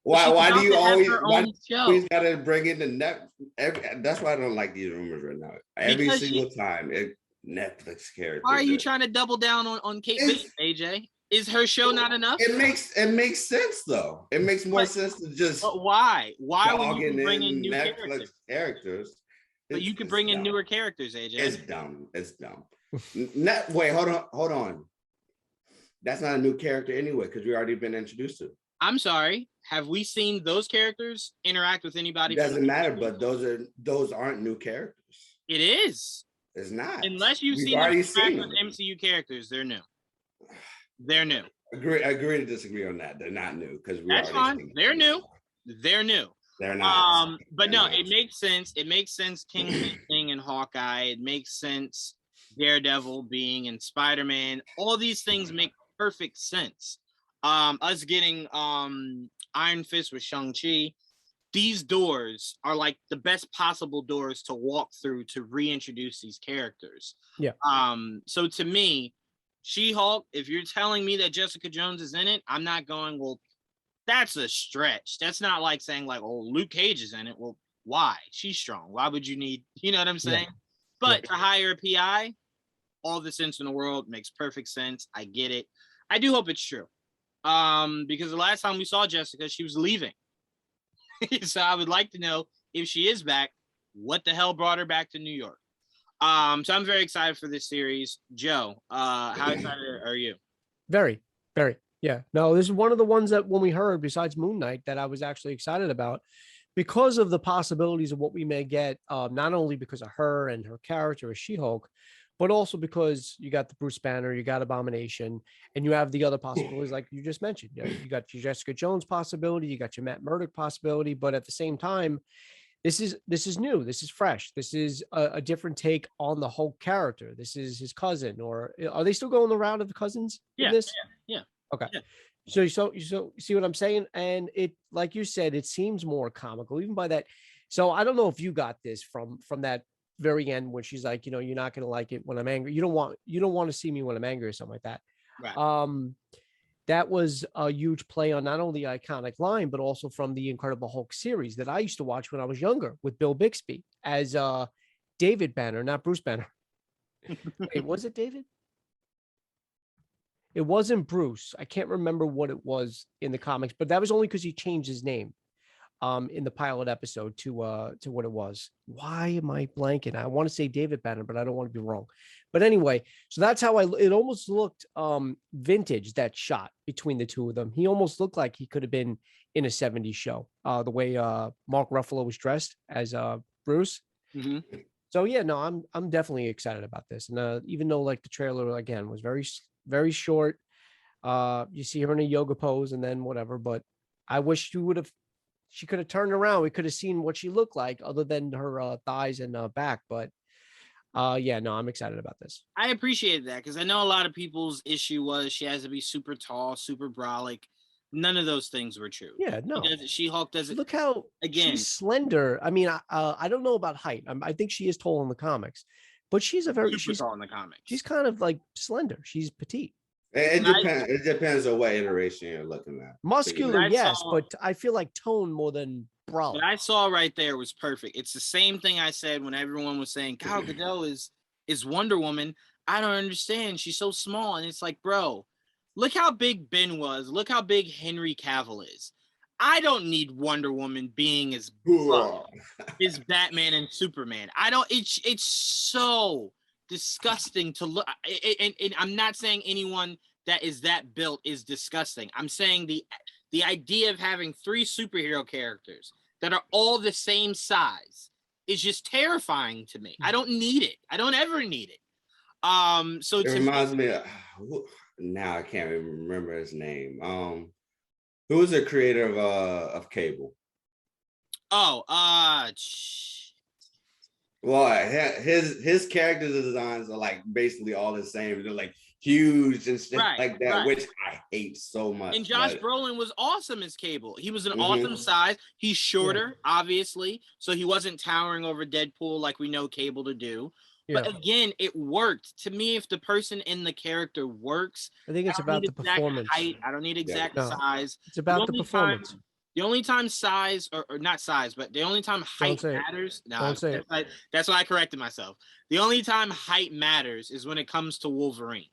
Why do you always gotta bring in the net? That's why I don't like these rumors right now. Every single time, Netflix character. Why are you trying to double down on Kate Bishop, AJ? Is her show not enough? It makes sense though. It makes more sense to just. But why? Why would you bring in new Netflix characters? But you could bring in newer characters, AJ. It's dumb. Wait, hold on. That's not a new character anyway, because we already been introduced to. I'm sorry. Have we seen those characters interact with anybody? It doesn't matter, but those aren't new characters. It is. It's not. Unless you've seen them interact with MCU characters, they're new. They're new. Agree to disagree on that. They're not new because that's fine. They're new. They're new. They're not. But They're no, not. it makes sense. It makes sense. King and Hawkeye. It makes sense. Daredevil being in Spider-Man. All these things make perfect sense. Us getting Iron Fist with Shang-Chi. These doors are like the best possible doors to walk through to reintroduce these characters. Yeah. So to me, She-Hulk, if you're telling me that Jessica Jones is in it, I'm not going, well, that's a stretch. That's not like saying like, oh, Luke Cage is in it. Well, why? She's strong. Why would you need, you know what I'm saying? But to hire a PI, all the sense in the world, makes perfect sense. I get it. I do hope it's true. Because the last time we saw Jessica, she was leaving. So I would like to know if she is back, what the hell brought her back to New York? So I'm very excited for this series. Joe, how excited are you? Very, very. Yeah. No, this is one of the ones that when we heard, besides Moon Knight, that I was actually excited about because of the possibilities of what we may get, not only because of her and her character as She-Hulk, but also because you got the Bruce Banner, you got Abomination, and you have the other possibilities like you just mentioned. You got your Jessica Jones possibility, you got your Matt Murdock possibility, but at the same time, this is new, this is fresh, this is a different take on the Hulk character. This is his cousin, or are they still going the route of the cousins in this? Yeah. Okay. Yeah. So you see what I'm saying? And it, like you said, it seems more comical, even by that. So I don't know if you got this from that very end when she's like, you're not going to like it when I'm angry. You don't want to see me when I'm angry or something like that. Right. That was a huge play on not only the iconic line, but also from the Incredible Hulk series that I used to watch when I was younger with Bill Bixby as David Banner, not Bruce Banner. Wait, was it David? It wasn't Bruce. I can't remember what it was in the comics, but that was only because he changed his name in the pilot episode to what it was. Why am I blanking? I want to say David Banner, but I don't want to be wrong. But anyway, so that's how it almost looked vintage, that shot between the two of them. He almost looked like he could have been in a 70s show, the way Mark Ruffalo was dressed as Bruce. Mm-hmm. So yeah, no, I'm definitely excited about this. And even though like the trailer again was very short, you see her in a yoga pose and then whatever, but I wish she could have turned around. We could have seen what she looked like other than her thighs and back. But yeah, no, I'm excited about this. I appreciate that because I know a lot of people's issue was she has to be super tall, super brolic. None of those things were true. Yeah, no. She-Hulk does it. Look how she's slender. I mean, I don't know about height. I think she is tall in the comics, but she's tall in the comics. She's kind of like slender. She's petite. It depends on what iteration you're looking at. Muscular, yes, but I feel like tone more than brolic. What I saw right there was perfect. It's the same thing I said when everyone was saying Gal Gadot is Wonder Woman. I don't understand. She's so small, and it's like, bro, look how big Ben was. Look how big Henry Cavill is. I don't need Wonder Woman being as Batman and Superman. I don't. It's so disgusting to look. And I'm not saying anyone that is that built is disgusting. I'm saying the idea of having 3 superhero characters that are all the same size is just terrifying to me. I don't need it. I don't ever need it. So it reminds me of, now I can't even remember his name. Who was the creator of Cable? Oh, well, his character designs are like basically all the same. They're like huge and stuff like that, which I hate so much. And Josh Brolin was awesome as Cable. He was an awesome size. He's shorter, obviously, so he wasn't towering over Deadpool like we know Cable to do. Yeah. But again, it worked. To me, if the person in the character works, I think it's about the performance. Height. I don't need exact size. It's about the performance. The only time size, or not size, but the only time height matters. That's why I corrected myself. The only time height matters is when it comes to Wolverine.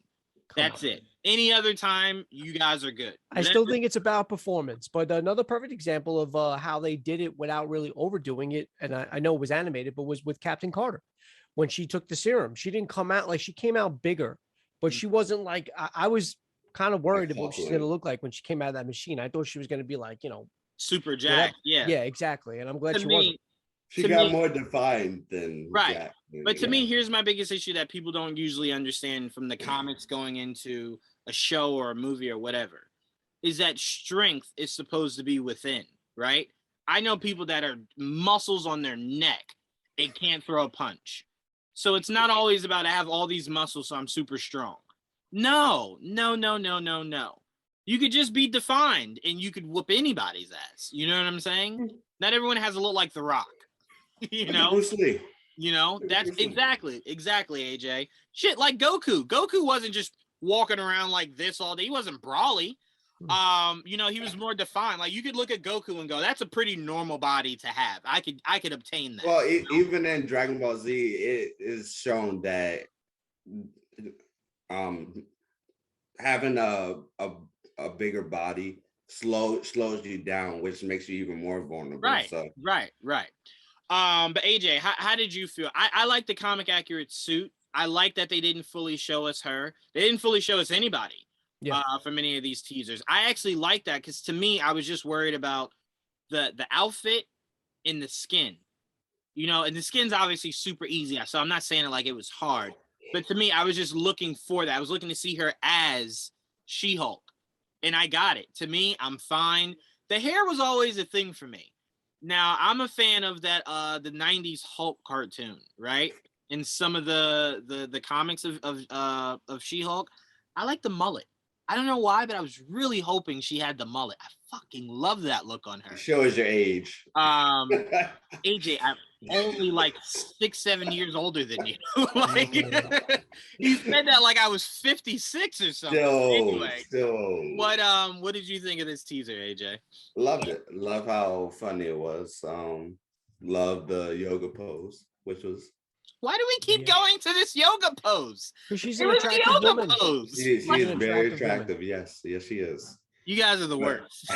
That's it. Any other time, you guys are good. I still think it's about performance. But another perfect example of how they did it without really overdoing it, and I know it was animated, but was with Captain Carter. When she took the serum, she didn't come out like she came out bigger, but she wasn't like I was kind of worried about what she's going to look like when she came out of that machine. I thought she was going to be like, super jacked. Yeah, exactly. And I'm glad she wasn't. She got more defined than jacked. But to me, here's my biggest issue that people don't usually understand from the comics going into a show or a movie or whatever, is that strength is supposed to be within, right? I know people that are muscles on their neck and can't throw a punch. So it's not always about I have all these muscles, so I'm super strong. No. You could just be defined and you could whoop anybody's ass. You know what I'm saying? Not everyone has a look like The Rock. Bruce Lee. That's exactly, AJ. Shit, like Goku. Goku wasn't just walking around like this all day. He wasn't brawly. He was more defined. Like you could look at Goku and go, "That's a pretty normal body to have." I could obtain that. Well, even in Dragon Ball Z, it is shown that having a bigger body slows you down, which makes you even more vulnerable. Right. So. Right. But AJ, how did you feel? I like the comic accurate suit. I like that they didn't fully show us her. They didn't fully show us anybody. Yeah. For many of these teasers. I actually like that because to me, I was just worried about the outfit and the skin. And the skin's obviously super easy. So I'm not saying it like it was hard. But to me, I was just looking for that. I was looking to see her as She-Hulk. And I got it. To me, I'm fine. The hair was always a thing for me. Now, I'm a fan of that the 90s Hulk cartoon, right? In some of the comics of She-Hulk. I like the mullet. I don't know why, but I was really hoping she had the mullet. I fucking love that look on her. Shows your age. AJ, I'm only like 6-7 years older than you. Like you said that like I was 56 or something. Still. What did you think of this teaser, AJ? Loved it. Love how funny it was. Loved the yoga pose, which was. Why do we keep going to this yoga pose? Because she's an attractive woman. Pose. She is very attractive. Woman. Yes, she is. You guys are the worst.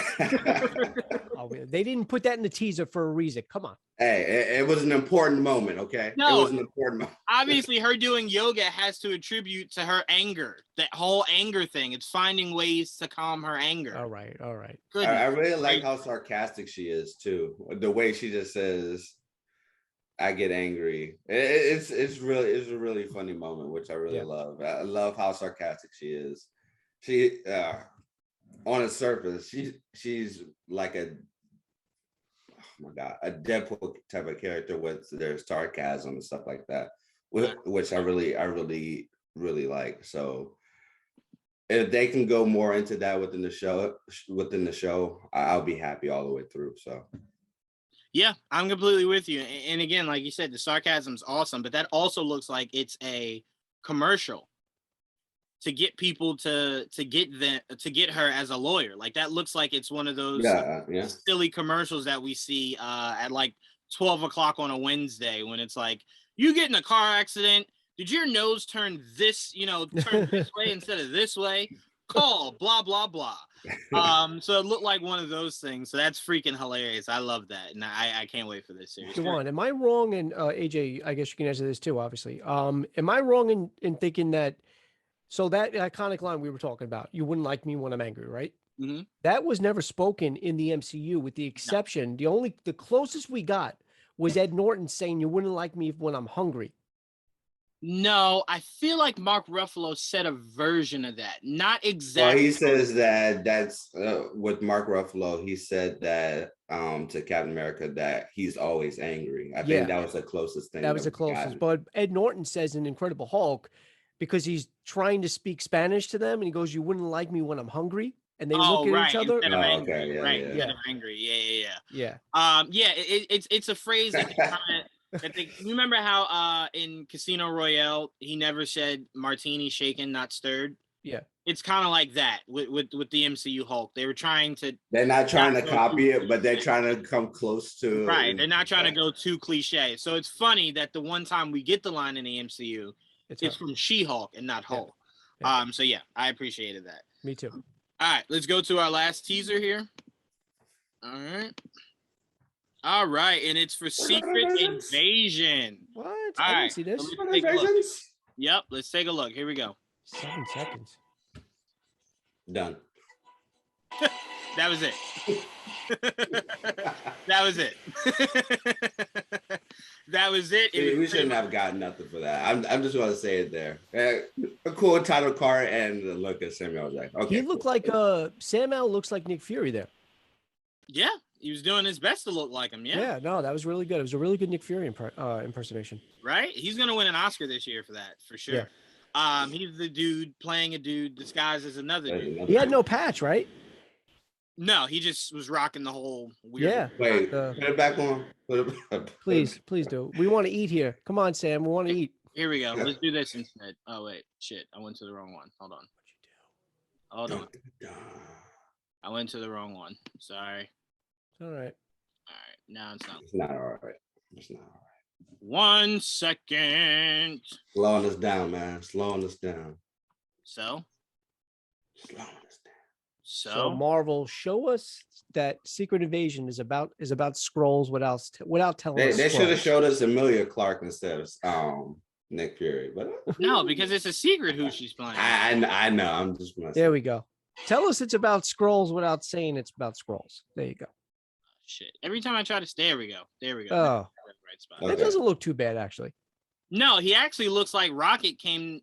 They didn't put that in the teaser for a reason. Come on. Hey, it was an important moment, okay? No, it was an important moment. Obviously, her doing yoga has to attribute to her anger. That whole anger thing. It's finding ways to calm her anger. All right. I really like how sarcastic she is, too. The way she just says, I get angry. It's a really funny moment, which I really love. I love how sarcastic she is. She on the surface, she's like a Deadpool type of character with their sarcasm and stuff like that, which I really like. So if they can go more into that within the show, I'll be happy all the way through. So. Yeah, I'm completely with you. And again, like you said, the sarcasm's awesome, but that also looks like it's a commercial to get people to get her as a lawyer. Like that looks like it's one of those silly commercials that we see at like 12 o'clock on a Wednesday when it's like, you get in a car accident. Did your nose turn this way instead of this way? Call blah blah blah. So it looked like one of those things. So that's freaking hilarious. I love that, and I can't wait for this series. Juwaan, am I wrong? And AJ, I guess you can answer this too. Obviously, am I wrong in thinking that? So that iconic line we were talking about, "You wouldn't like me when I'm angry," right? Mm-hmm. That was never spoken in the MCU, with the exception. No. The closest we got was Ed Norton saying, "You wouldn't like me when I'm hungry." No, I feel like Mark Ruffalo said a version of that. Not exactly. Well, he says that's with Mark Ruffalo. He said that to Captain America that he's always angry. I think that was the closest thing. That was the closest. But Ed Norton says in Incredible Hulk, because he's trying to speak Spanish to them, and he goes, "You wouldn't like me when I'm hungry." And they look at each other. Instead of angry. Instead of angry. Yeah. It's a phrase that you remember how in Casino Royale he never said martini shaken, not stirred. Yeah, it's kind of like that with the MCU Hulk. They were trying to. They're not trying to copy it, but they're trying to come close to. Right, they're not trying to go too cliche. So it's funny that the one time we get the line in the MCU, it's from She-Hulk and not Hulk. Yeah. So yeah, I appreciated that. Me too. All right, let's go to our last teaser here. All right, and it's for Secret Invasion. What? I didn't see this. So let's take a look. Yep, let's take a look. Here we go. 7 seconds. Done. That was it. That was it. That was it. We shouldn't have gotten nothing for that. I'm just going to say it there. A cool title card and the look at Samuel Jackson. Okay. He looked like Sam L looks like Nick Fury there. Yeah, He was doing his best to look like him. Yeah. Yeah, no, that was really good. It was a really good Nick Fury impersonation. Right? He's gonna win an Oscar this year for that, for sure. He's the dude playing a dude disguised as another dude. He had no patch, right? No, he just was rocking the whole weird. Yeah. Wait, put it back on. Please do. We want to eat here. Come on, Sam. We want to eat. Here we go. Let's do this instead. Oh wait, shit! I went to the wrong one. Hold on. Hold on. I went to the wrong one. Sorry. All right. All right. Now it's not. It's not all right. It's not all right. 1 second. Slowing us down, man. Slowing us down. So. Slowing us down. So Marvel, show us that Secret Invasion is about Skrulls without telling us. They should have showed us Emilia Clarke instead of Nick Fury, but no, because it's a secret who she's playing. I know. I'm just there. We go. Tell us it's about Skrulls without saying it's about Skrulls. There you go. Shit. Every time I try to there we go. Oh, right spot. That doesn't look too bad, actually. No, he actually looks like Rocket came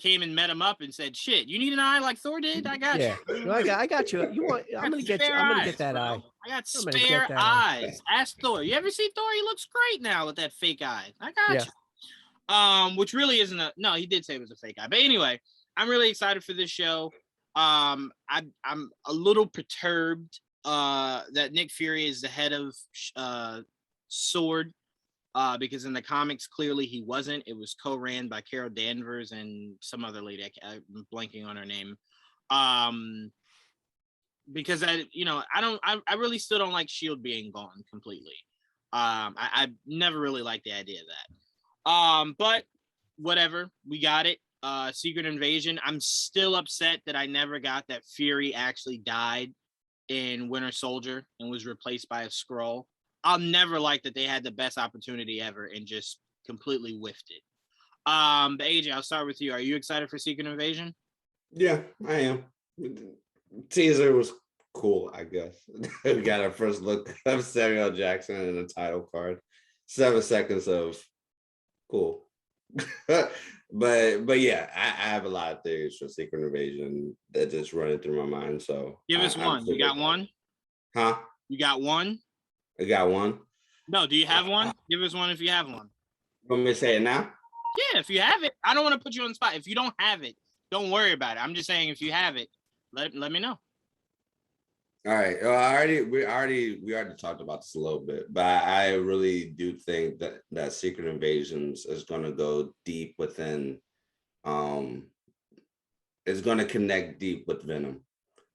and met him up and said, "Shit, you need an eye like Thor did? I got you. No, I got you. You want? I'm gonna get that eye. I got spare eyes. Ask Thor. You ever see Thor? He looks great now with that fake eye. I got you. Which really isn't no. He did say it was a fake eye, but anyway, I'm really excited for this show. I'm a little perturbed that Nick Fury is the head of Sword. Because in the comics, clearly he wasn't. It was co-ran by Carol Danvers and some other lady. I'm blanking on her name. Because I really still don't like Shield being gone completely. I never really liked the idea of that. But whatever, we got it. Secret Invasion. I'm still upset that I never got that Fury actually died in Winter Soldier and was replaced by a Skrull. I'll never like that they had the best opportunity ever and just completely whiffed it. But AJ, I'll start with you. Are you excited for Secret Invasion? Yeah, I am. Teaser was cool, I guess. We got our first look of Samuel Jackson in the title card. 7 seconds of cool. but yeah, I have a lot of theories for Secret Invasion that just running through my mind. So give us one. You got one? Huh? You got one? I got one. No, do you have one? Give us one if you have one. Want me to say it now? Yeah, if you have it. I don't want to put you on the spot. If you don't have it, don't worry about it. I'm just saying if you have it, let me know. All right. Well, we already talked about this a little bit, but I really do think that Secret Invasions is going to go deep within. It's going to connect deep with Venom.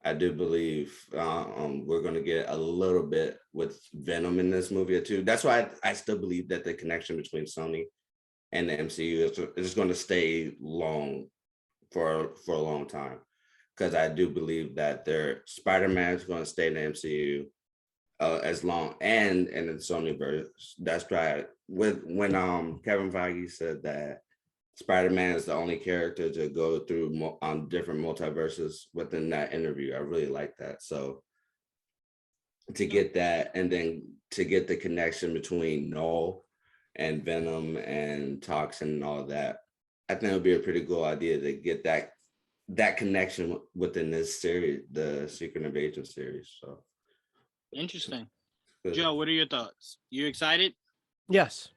I do believe we're going to get a little bit with Venom in this movie or two. That's why I still believe that the connection between Sony and the MCU is going to stay long for a long time. Because I do believe that their Spider-Man is going to stay in the MCU as long and in the Sony verse. That's right. When Kevin Feige said that Spider-Man is the only character to go through different multiverses within that interview, I really like that. So to get that, and then to get the connection between Null and Venom and Toxin and all that, I think it would be a pretty cool idea to get that connection within this series, the Secret Invasion series. So interesting. Joe, what are your thoughts? You excited? Yes.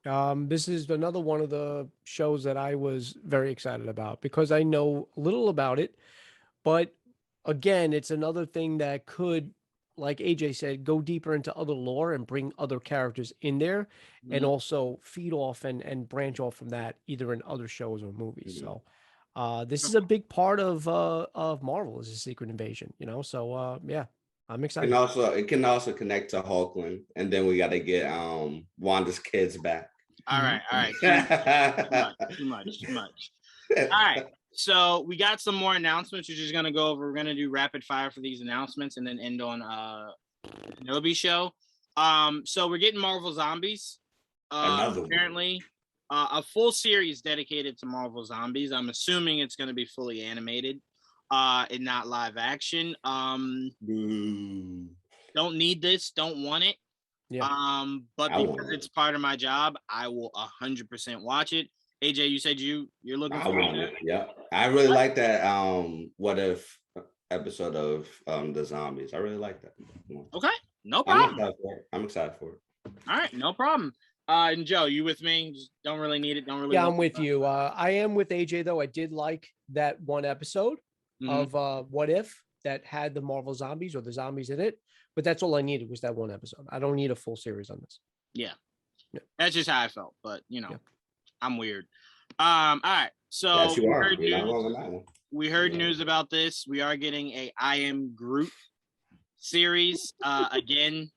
This is another one of the shows that I was very excited about because I know little about it, but again, it's another thing that could, like AJ said, go deeper into other lore and bring other characters in there, and also feed off and branch off from that either in other shows or movies. So this is a big part of Marvel, is a Secret Invasion, so yeah, I'm excited. And also it can also connect to Hulkling, and then we got to get Wanda's kids back. All right. Too much. All right. So we got some more announcements, which is going to go over. We're going to do rapid fire for these announcements and then end on the Kenobi show. So we're getting Marvel Zombies. Apparently, a full series dedicated to Marvel Zombies. I'm assuming it's going to be fully animated and not live action. Don't need this. Don't want it. Yeah. But because it's part of my job, I will 100% watch it. AJ, you said you're looking for it. Yeah, I really like that. What if episode of the zombies? I really like that. Okay. No I'm problem. excited for it. I'm excited for it. All right, no problem. And Joe, you with me? Just don't really need it. Don't really. Yeah, want I'm with it. you. I am with AJ though. I did like that one episode Mhm. of What If that had the Marvel zombies or the zombies in it. But that's all I needed was that one episode. I don't need a full series on this. Yeah. Yeah. That's just how I felt. But Yeah. I'm weird. All right. So Yes, you we are. heard You're not news. wrong on that one. We heard Yeah. news about this. We are getting a I Am Groot series again.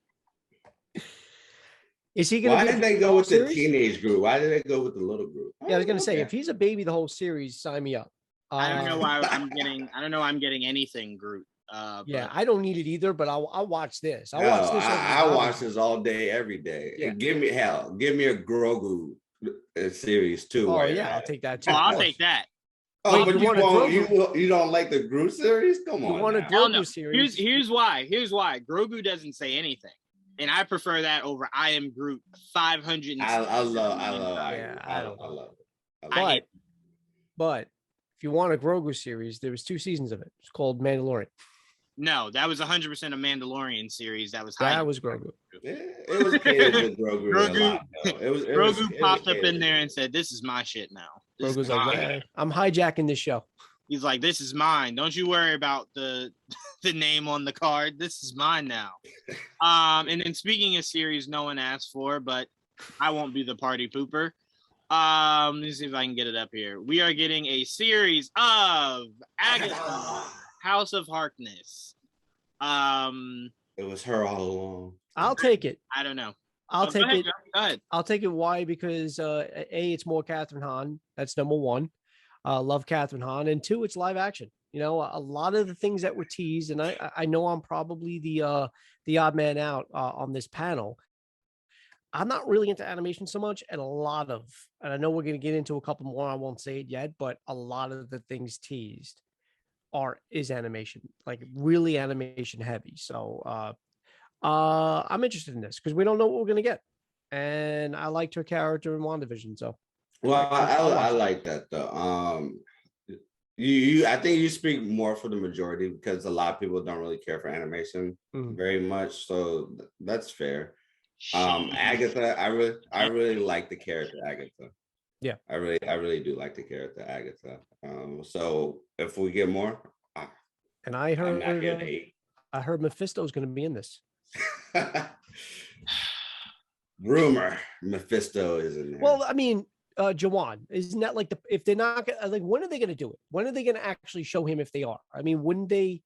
Is he going Why to be? did they go with the teenage group? Why did they go with the little group? Yeah, I was going to say, Okay. if he's a baby the whole series, sign me up. I don't know why I'm getting. I don't know. I'm getting anything Groot. Yeah, But I don't need it either, but I'll watch this. I'll No, watch this. I watch this all day, every day. Yeah. Give me a Grogu series too. Oh while you're yeah, at I'll it. take that too. oh, of I'll course. take that. Oh, Wait, but you you want a won't, Grogu? you don't like the Groot series? Come on. You want a now. Hell no. Grogu series? Here's why. Here's why. Grogu doesn't say anything, and I prefer that over I Am Groot 500. I love Yeah, I love it. I hate But if you want a Grogu series, there was 2 seasons of it. It's called Mandalorian. No, that was 100% a Mandalorian series. That was That was Grogu. It was catered to Grogu. Grogu- a lot, though. Grogu popped up in catered. there and said, "This is my shit now." This is Grogu's like, mine." "Man, I'm hijacking this show." He's like, "This is mine. Don't you worry about the the name on the card. This is mine now." And then speaking of series no one asked for, but I won't be the party pooper. Let me see if I can get it up here. We are getting a series of Agatha, House of Harkness. It was her all along. I'll take it. I don't know. I'll Go take ahead, it. Joe. Go ahead. I'll take it. Why? Because A, it's more Catherine Hahn. That's number one. Love Catherine Hahn, and 2, it's live action. You know, a lot of the things that were teased, and I know I'm probably the odd man out on this panel. I'm not really into animation so much, and and I know we're going to get into a couple more. I won't say it yet, but a lot of the things teased is animation, like really animation heavy. So I'm interested in this because we don't know what we're going to get, and I liked her character in WandaVision. So, Well, I'll watch I it. like that though. I think you speak more for the majority because a lot of people don't really care for animation Mhm. very much, so that's fair. Agatha, I really like the character Agatha. Yeah. I really do like the character Agatha. So if we get more, And I I'm not heard gonna hate. I heard Mephisto's going to be in this. Rumor Mephisto is in there. Well, I mean, Juwaan, isn't that like if they're not like, when are they going to do it? When are they going to actually show him if they are? I mean, wouldn't it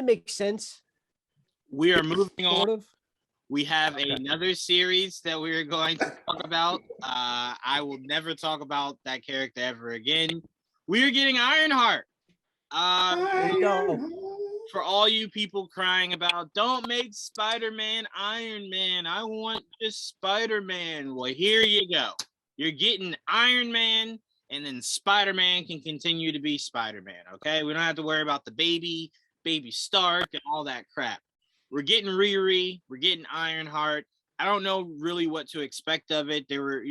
make sense? We are moving on. Sort of. We have another series that we're going to talk about. I will never talk about that character ever again. We are getting Ironheart. There you go. For all you people crying about, don't make Spider-Man Iron Man. I want just Spider-Man. Well, here you go. You're getting Iron Man, and then Spider-Man can continue to be Spider-Man, okay? We don't have to worry about the baby Stark, and all that crap. We're getting Riri. We're getting Ironheart. I don't know really what to expect of it. There were,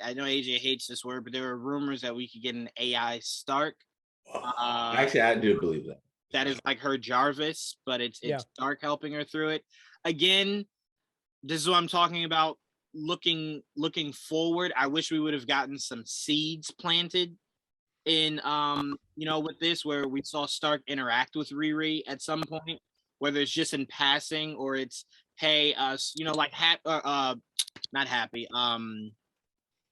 I know AJ hates this word, but there were rumors that we could get an AI Stark. Actually, I do believe that. That is like her Jarvis, but it's Stark helping her through it. Again, this is what I'm talking about. Looking forward, I wish we would have gotten some seeds planted in with this, where we saw Stark interact with Riri at some point, whether it's just in passing or it's hey, like not Happy.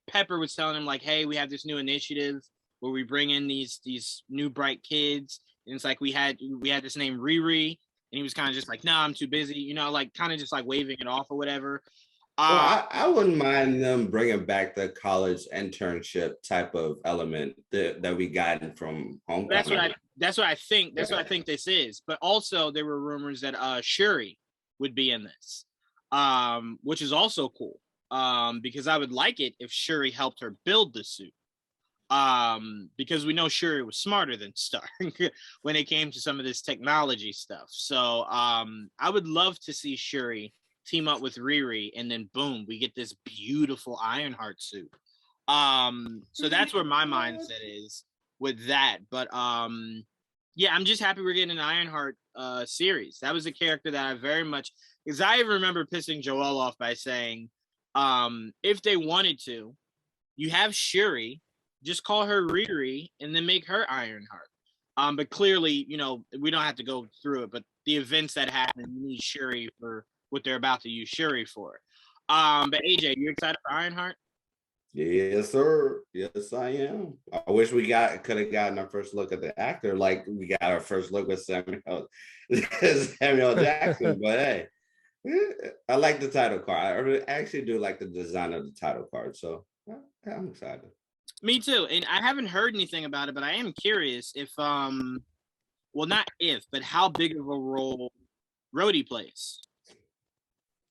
Pepper was telling him like, hey, we have this new initiative where we bring in these new bright kids, and it's like we had this name Riri, and he was kind of just like, no, I'm too busy, like kind of just like waving it off or whatever. Well, I wouldn't mind them bringing back the college internship type of element that we got from Homecoming. That's what I think. That's what I think this is. But also, there were rumors that Shuri would be in this, which is also cool. Because I would like it if Shuri helped her build the suit. Because we know Shuri was smarter than Stark when it came to some of this technology stuff. So I would love to see Shuri team up with Riri, and then boom, we get this beautiful Ironheart suit. So that's where my mindset is with that. But yeah, I'm just happy we're getting an Ironheart series. That was a character that I very much, Because I remember pissing Joel off by saying, if they wanted to, you have Shuri, just call her Riri, and then make her Ironheart. But clearly, you know, we don't have to go through it. But the events that happen, you need Shuri for what they're about to use Shuri for. But AJ, you excited for Ironheart? Yes, sir. Yes, I am. I wish we could have gotten our first look at the actor, like we got our first look with Samuel Jackson. But hey, I like the title card. I actually do like the design of the title card. So I'm excited. Me too. And I haven't heard anything about it, but I am curious if well, not if, but how big of a role Rhodey plays.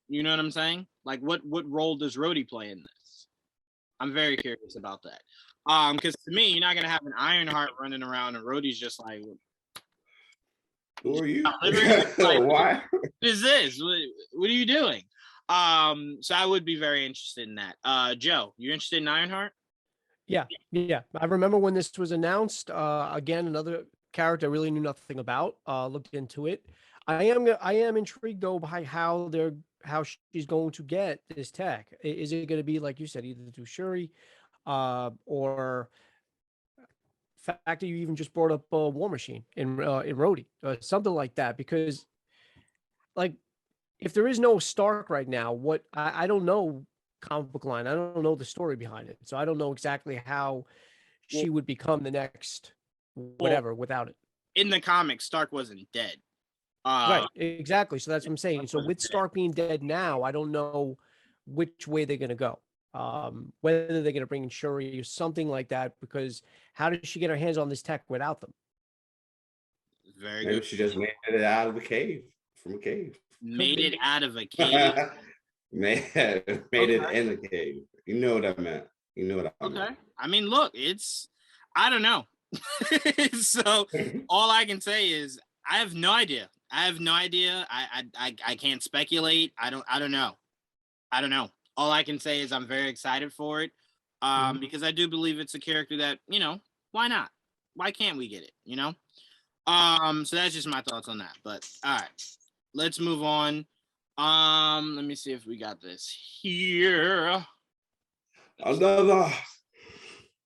You know what I'm saying? Like what role does Rhodey play in this? I'm very curious about that. Because to me, you're not gonna have an Ironheart running around and Rhodey's just like, who are you? like, Why? What is this? What are you doing? So I would be very interested in that. Joe, you interested in Ironheart? Yeah. I remember when this was announced. Again, another character I really knew nothing about. Looked into it. I am intrigued though by how she's going to get this tech. Is it going to be like you said, either through Shuri, or fact that you even just brought up War Machine in Rhodey, something like that? Because like, if there is no Stark right now, what I don't know comic book line. I don't know the story behind it, so I don't know exactly how she would become the next whatever without it. In the comics, Stark wasn't dead. Right, exactly. So that's what I'm saying. So with Stark being dead now, I don't know which way they're going to go. Whether they're going to bring in Shuri or something like that, because how did she get her hands on this tech without them? Very Maybe good. she just made it out of a cave, from a cave. Made it out of a cave. made it in the cave. You know what I meant. You know what I meant. Okay. I mean, look, I don't know. So all I can say is I have no idea. I can't speculate. I don't know. All I can say is I'm very excited for it. Because I do believe it's a character that, you know, why not? Why can't we get it? You know? So that's just my thoughts on that. But all right, let's move on. Let me see if we got this here. Another.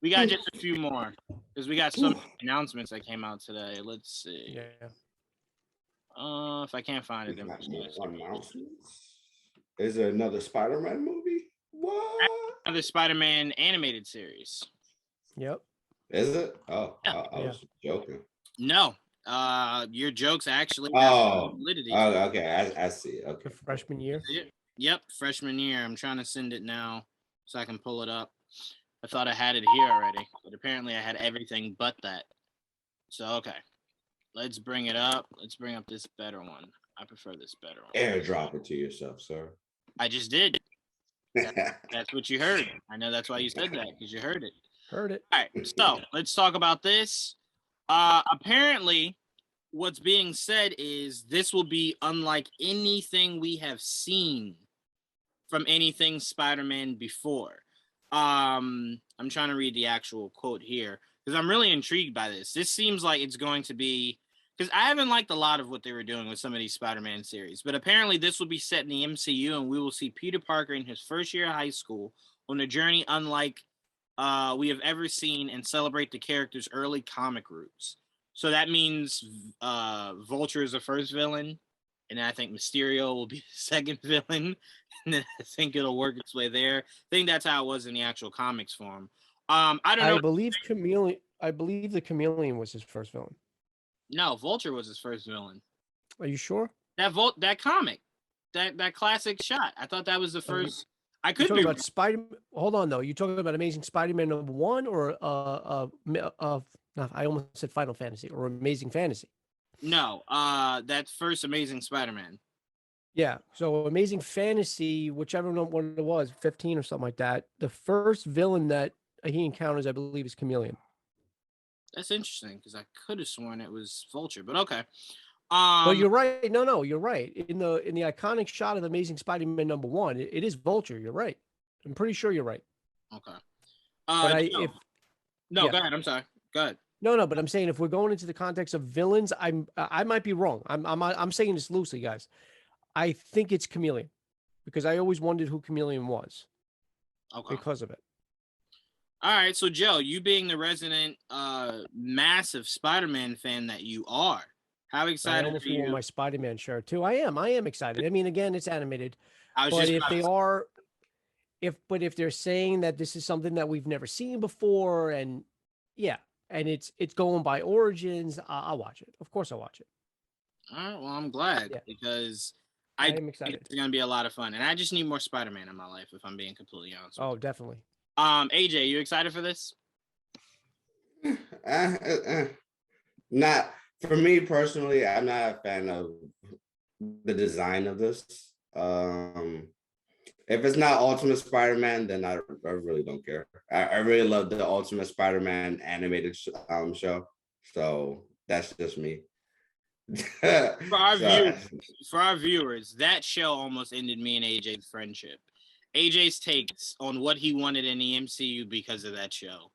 We got just a few more because we got some announcements that came out today. Let's see. Yeah. If I can't find it, then is there another Spider-Man movie? What? Another Spider-Man animated series. Yep. Is it? Oh, Yeah. I was joking. No. Your jokes actually have validity. Oh, okay. I see. Okay. The freshman year. Yep, freshman year. I'm trying to send it now so I can pull it up. I thought I had it here already, but apparently I had everything but that. So okay. Let's bring it up. Let's bring up this better one. I prefer this better one. Airdrop it to yourself, sir. I just did. That's what you heard. I know that's why you said that, because you heard it. Heard it. All right, so let's talk about this. Apparently, what's being said is this will be unlike anything we have seen from anything Spider-Man before. I'm trying to read the actual quote here because I'm really intrigued by this. This seems like it's going to be, because I haven't liked a lot of what they were doing with some of these Spider-Man series, but apparently this will be set in the MCU and we will see Peter Parker in his first year of high school on a journey unlike we have ever seen and celebrate the character's early comic roots. So that means Vulture is the first villain, and I think Mysterio will be the second villain, and then I think it'll work its way there. I think that's how it was in the actual comics form. I don't know. I believe the Chameleon was his first villain. No, Vulture was his first villain. Are you sure? That comic, that classic shot. I thought that was the first. I could be be about Spider. Hold on, though. You talking about Amazing Spider-Man #1 or no, I almost said Final Fantasy or Amazing Fantasy. No, that first Amazing Spider-Man. Yeah, so Amazing Fantasy, whichever one it was, 15 or something like that. The first villain that he encounters, I believe, is Chameleon. That's interesting because I could have sworn it was Vulture, but okay. Well, you're right. No, you're right. In the iconic shot of Amazing Spider-Man #1, it is Vulture. You're right. I'm pretty sure you're right. Okay. Go ahead. I'm sorry. Go ahead. No, but I'm saying if we're going into the context of villains, I might be wrong. I'm saying this loosely, guys. I think it's Chameleon because I always wondered who Chameleon was Okay. because of it. All right. So Joe, you being the resident massive Spider-Man fan that you are, how I excited almost are you? wore my Spider-Man shirt too. I am excited. I mean, again, it's animated, I was but just if about they to- are, if they're saying that this is something that we've never seen before, and yeah, and it's going by origins, I'll watch it. Of course, I'll watch it. All right. Well, I'm glad Yeah. because I I am think excited. it's gonna be a lot of fun, and I just need more Spider-Man in my life. If I'm being completely honest. Oh, definitely. AJ, you excited for this? Not for me personally. I'm not a fan of the design of this. If it's not Ultimate Spider-Man, then I really don't care. I really love the Ultimate Spider-Man animated show. So that's just me. For our So, viewers, that show almost ended me and AJ's friendship. AJ's takes on what he wanted in the MCU because of that show,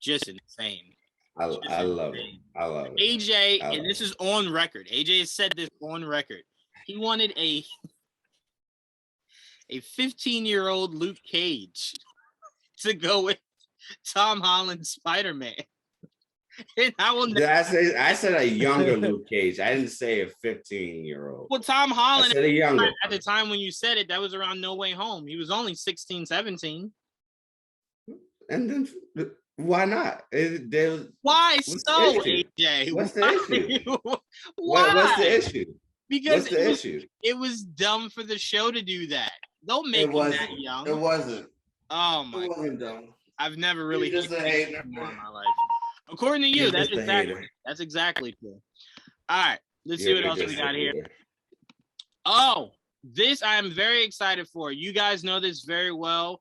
just insane. I love it. I love it. AJ, I love and this is on record. AJ has said this on record. He wanted a 15-year-old Luke Cage to go with Tom Holland's Spider-Man. And I will Did I said a younger Luke Cage. I didn't say a 15-year-old. Well, Tom I Holland said a younger. at the time when you said it, that was around No Way Home. He was only 16, 17. And then why not? Why What's so, the issue? AJ? What's the Why? issue? Why? What's the issue? Because What's the issue? it was dumb for the show to do that. Don't make It him wasn't. that young. It wasn't. Oh my! It wasn't dumb. I've never really You're just a hated hater. more in my life. According to you, You're that's just a exactly hater. true. All right, let's see what else we got here. Oh, this I am very excited for. You guys know this very well.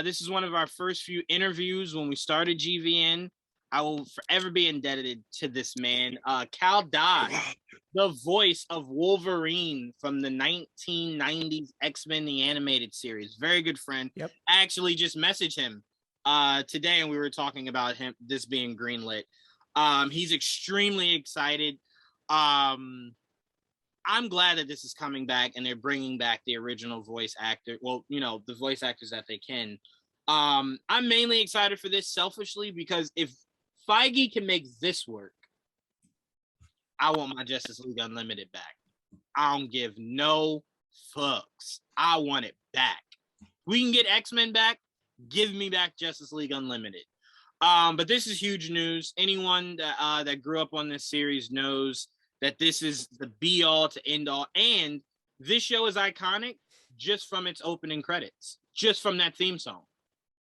This is one of our first few interviews when we started GVN. I will forever be indebted to this man, Cal Dodd, the voice of Wolverine from the 1990s X-Men the Animated Series. Very good friend. Yep. I actually just messaged him today, and we were talking about this being greenlit. He's extremely excited. I'm glad that this is coming back and they're bringing back the original voice actor. Well, the voice actors that they can. I'm mainly excited for this selfishly because if Feige can make this work, I want my Justice League Unlimited back. I don't give no fucks. I want it back. We can get X-Men back. Give me back Justice League Unlimited. But this is huge news. Anyone that grew up on this series knows that this is the be-all to end-all. And this show is iconic just from its opening credits, just from that theme song.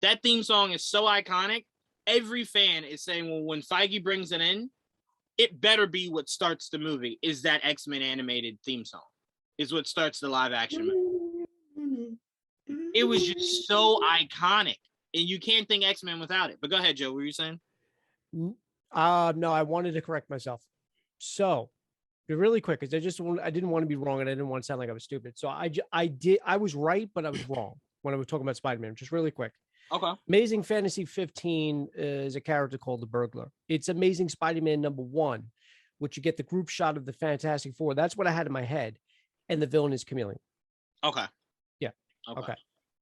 That theme song is so iconic. Every fan is saying, well, when Feige brings it in, it better be what starts the movie, is that X-Men animated theme song, is what starts the live-action movie. It was just so iconic, and you can't think X-Men without it. But go ahead, Joe. What were you saying? No, I wanted to correct myself. So, be really quick, because I didn't want to be wrong, and I didn't want to sound like I was stupid. So I was right, but I was wrong when I was talking about Spider-Man. Just really quick. Okay. Amazing Fantasy 15 is a character called the Burglar. It's Amazing Spider-Man #1, which you get the group shot of the Fantastic Four. That's what I had in my head, and the villain is Chameleon. Okay. Yeah. Okay.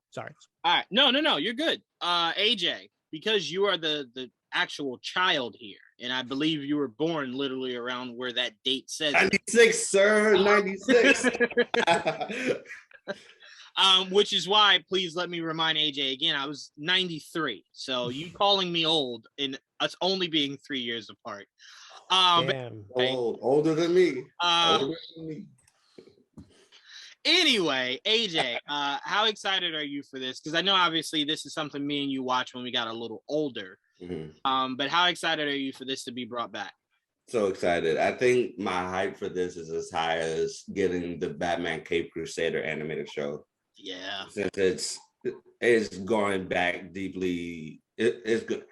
Sorry. All right. No. You're good. AJ, because you are the actual child here, and I believe you were born literally around where that date says. 96, sir. 96. Which is why, please let me remind AJ again, I was 93. So you calling me old and us only being 3 years apart. Damn. Older than me. Older than me. Anyway, AJ, how excited are you for this? Because I know obviously this is something me and you watched when we got a little older. Mm-hmm. But how excited are you for this to be brought back? So excited. I think my hype for this is as high as getting the Batman Cape Crusader animated show. Yeah. Since it's going back deeply. It's good.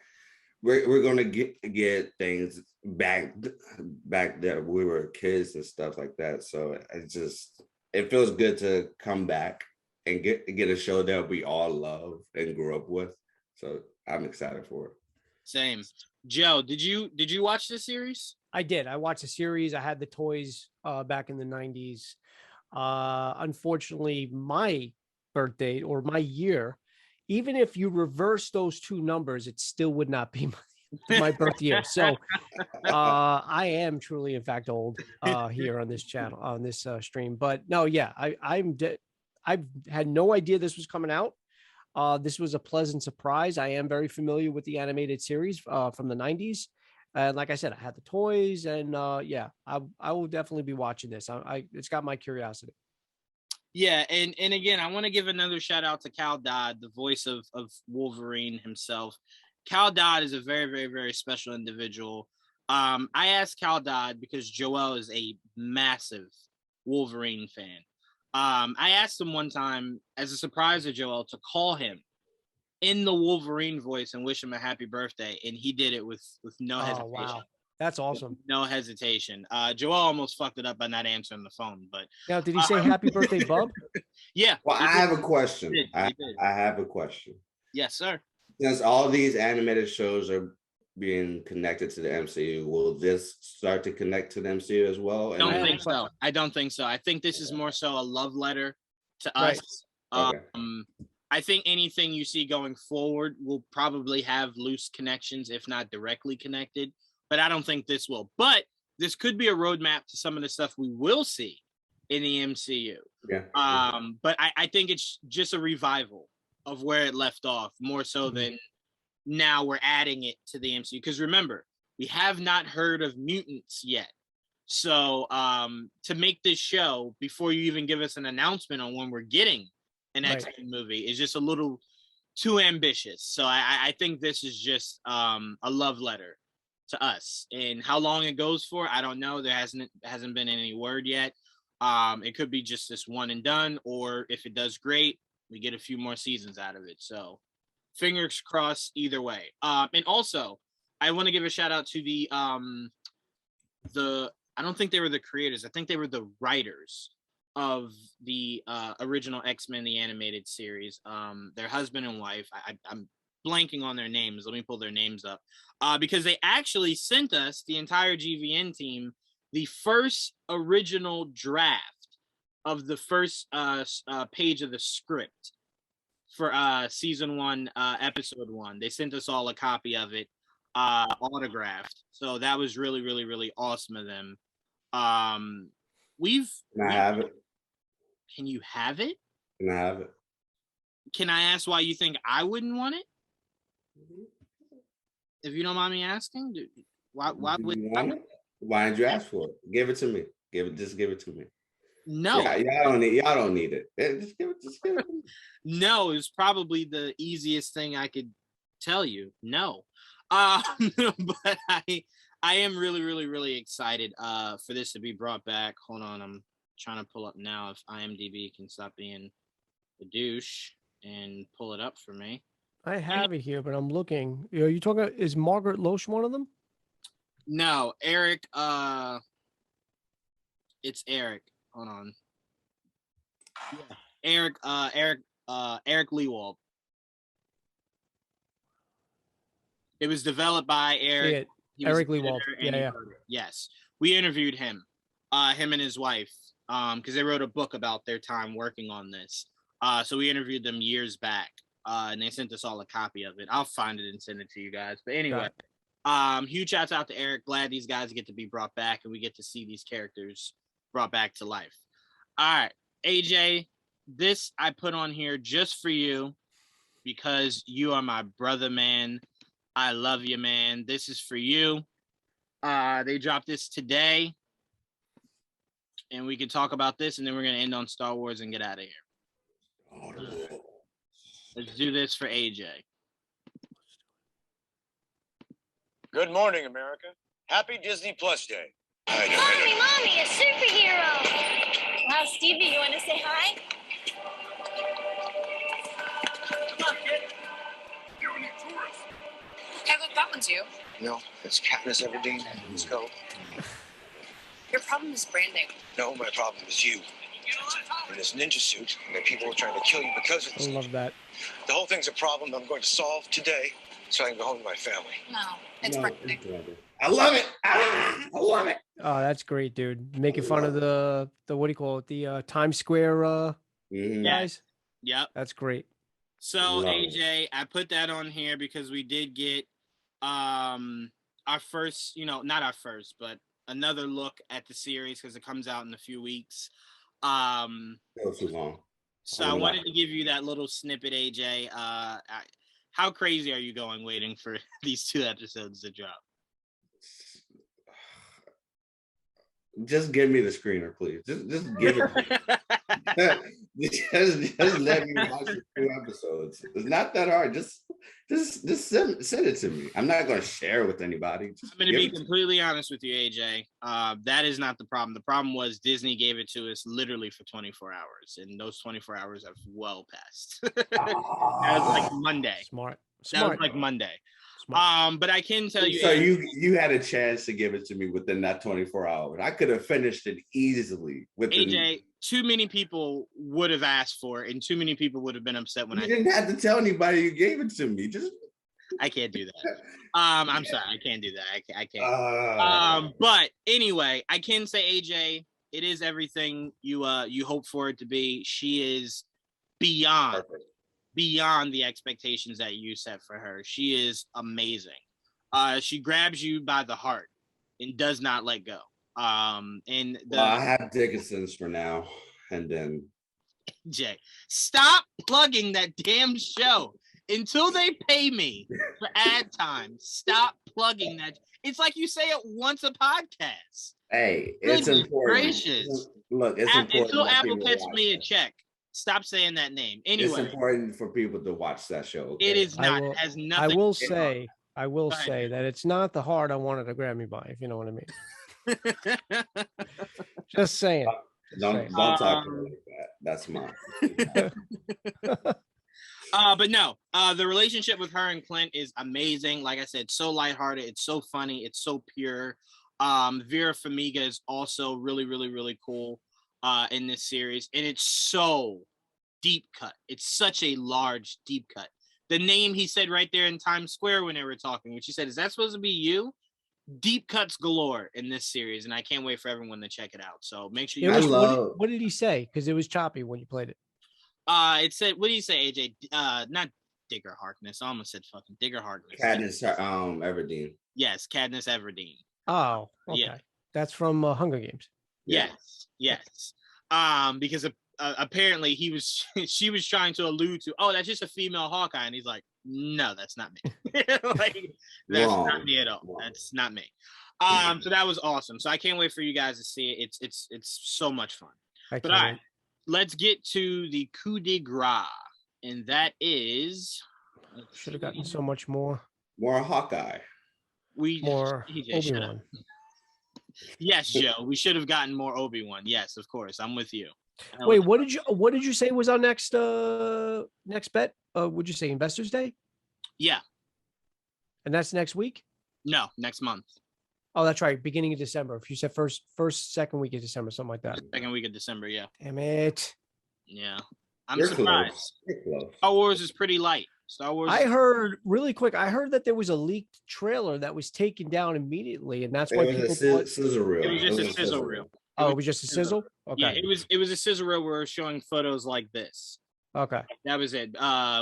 We're gonna get things back that we were kids and stuff like that. So it feels good to come back and get a show that we all love and grew up with. So I'm excited for it. Same. Joe, did you watch this series? I did. I watched the series. I had the toys back in the 90s. Unfortunately, my birth date or my year, even if you reverse those two numbers, it still would not be my birth year. So I am truly, in fact, old here on this channel, on this stream. But no, yeah, I've had no idea this was coming out. This was a pleasant surprise. I am very familiar with the animated series from the 90s. And like I said, I had the toys, and yeah, I will definitely be watching this. It's got my curiosity. Yeah, and again, I want to give another shout out to Cal Dodd, the voice of Wolverine himself. Cal Dodd is a very, very, very special individual. I asked Cal Dodd because Joel is a massive Wolverine fan. I asked him one time as a surprise to Joel to call him in the Wolverine voice and wish him a happy birthday, and he did it with no hesitation. Wow, that's awesome. No hesitation. Joel almost fucked it up by not answering the phone, but now, did he say happy birthday, Bub? Yeah. Well, I have a question. He did. I have a question. Yes, sir. Since all these animated shows are being connected to the MCU, will this start to connect to the MCU as well? I don't think so. I don't think so. I think this is more so a love letter to us. Okay. I think anything you see going forward will probably have loose connections, if not directly connected. But I don't think this will. But this could be a roadmap to some of the stuff we will see in the MCU. Yeah. But I think it's just a revival of where it left off, more so than now we're adding it to the MCU. Because remember, we have not heard of mutants yet. So to make this show before you even give us an announcement on when we're getting an X-Men movie is just a little too ambitious. So I think this is just a love letter to us. And how long it goes for, I don't know. There hasn't been any word yet. It could be just this one and done, or if it does great, we get a few more seasons out of it. So fingers crossed either way. And also, I want to give a shout out to the I don't think they were the creators. I think they were the writers of the original X-Men, the animated series. Their husband and wife. I'm blanking on their names. Let me pull their names up. Because they actually sent us, the entire GVN team, the first original draft of the first page of the script for season 1, episode 1. They sent us all a copy of it, autographed. So that was really, really, really awesome of them. Can I have it? Can you have it? Can I have it? Can I ask why you think I wouldn't want it? If you don't mind me asking, why would you want it? Why did you ask for it? Give it to me. Just give it to me. No, y'all don't need it. Just give it to me. No, it's probably the easiest thing I could tell you. No, but I am really, really, really excited for this to be brought back. Hold on, I'm trying to pull up now if IMDb can stop being a douche and pull it up for me. I have it here, but I'm looking. Are you talking? Is Margaret Loesch one of them? No, Eric. It's Eric. Hold on. Yeah. Eric Lewald. It was developed by Eric. Eric Lewald. Yeah. Yes, we interviewed him, him and his wife, because they wrote a book about their time working on this. So we interviewed them years back, and they sent us all a copy of it. I'll find it and send it to you guys. But anyway, huge shouts out to Eric. Glad these guys get to be brought back, and we get to see these characters brought back to life. All right, AJ, this I put on here just for you because you are my brother, man. I love you, man. This is for you. They dropped this today, and we can talk about this, and then we're going to end on Star Wars and get out of here. Let's do this for AJ. Good morning, America. Happy Disney Plus Day. Mommy, a superhero! Wow, Stevie, you want to say hi? Come on, kid. You need tourists. Hey, look, that one's you. No, it's Katniss Everdeen. Let's go. Your problem is branding. No, my problem is you. In this ninja suit, and the people are trying to kill you because of I this. love that. The whole thing's a problem I'm going to solve today. so I can go home to my family. No, it's No, birthday. it's brother. I love it. I love it. Oh, that's great, dude. Making fun of the what do you call it? The Times Square Mhm. Yeah. guys. Yep. That's great. So Love it. AJ, I put that on here because we did get our first, not our first, but another look at the series because it comes out in a few weeks. Go too long. So I I wouldn't wanted watch to give you that little snippet, AJ. How crazy are you going waiting for these 2 episodes to drop? Just give me the screener, please. Just give it. just let me watch the 2 episodes. It's not that hard. Just send it to me. I'm not going to share it with anybody. Just I'm going to give be it to me. completely honest with you, AJ. That is not the problem. The problem was Disney gave it to us literally for 24 hours, and those 24 hours have well passed. That was like Monday. Smart. That was like Monday. Smart. But I can tell you, So you had a chance to give it to me within that 24 hours. I could have finished it easily within. AJ, too many people would have asked for it, and too many people would have been upset when You I didn't have to tell anybody you gave it to me. Just I can't do that. I'm sorry, I can't do that. I can't. uh, But anyway, I can say AJ, it is everything you hope for it to be. She is beyond the expectations that you set for her. She is amazing. She grabs you by the heart and does not let go. And I have Dickinson's for now, and then Jay, stop plugging that damn show until they pay me for ad time. Stop plugging that. It's like you say it once a podcast. hey, it's Goodness important. gracious. Look, it's important Until that Apple people gets watch me a that. check, stop saying that name. It's Anyway, important for people to watch that show. Okay? it is not. I will- It has I nothing. will to do say, Go ahead, say dude. that it's not the heart I wanted to grab me by, if you know what I mean. Just saying. Don't talk to me like that. That's mine. But no, the relationship with her and Clint is amazing. Like I said, so lighthearted. It's so funny. It's so pure. Vera Farmiga is also really, really, really cool in this series. And it's so deep cut. It's such a large deep cut. The name he said right there in Times Square when they were talking, which he said, is that supposed to be you? Deep cuts galore in this series. And I can't wait for everyone to check it out. So make sure you What did he say? Because it was choppy when you played it. It said, what do you say, AJ? Not Digger Harkness. I almost said fucking Digger Harkness. Katniss Everdeen. Yes, Katniss Everdeen. Oh, okay. Yeah. That's from Hunger Games. Yeah. Yes. Because apparently she was trying to allude to, oh, that's just a female Hawkeye, and he's like, no, that's not me. Like, that's not me at all. That's not me. So that was awesome. So I can't wait for you guys to see it. It's so much fun. But all right, let's get to the coup de grace, and that is should have gotten so much more. More Hawkeye. More Obi-Wan. Yes, Joe. We should have gotten more Obi-Wan. Yes, of course. I'm with you. Wait, what did you say was our next bet? Would you say Investors Day? Yeah. And that's next week? No, next month. Oh, that's right. Beginning of December. If you said second week of December, something like that. Second week of December, yeah. Damn it. Yeah. I'm You're surprised. close. Star Wars is pretty light. Star Wars. I heard really quick. I heard that there was a leaked trailer that was taken down immediately, and that's why It people was thought a sizzle reel. It was just a sizzle reel. Oh, it was just a sizzle? Okay. Yeah, it was a sizzle reel where we were showing photos like this. Okay. That was it.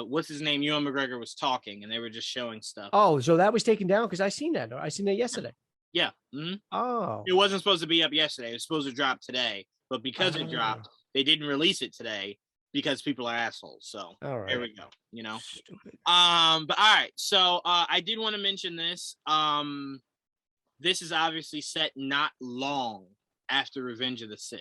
What's his name? Ewan McGregor was talking, and they were just showing stuff. Oh, so that was taken down because I seen that. I seen that yesterday. Yeah. Mm-hmm. Oh. It wasn't supposed to be up yesterday. It was supposed to drop today, but because it dropped, they didn't release it today because people are assholes. So there we go. You know. Stupid. But all right. So I did want to mention this. This is obviously set not long after Revenge of the Sith.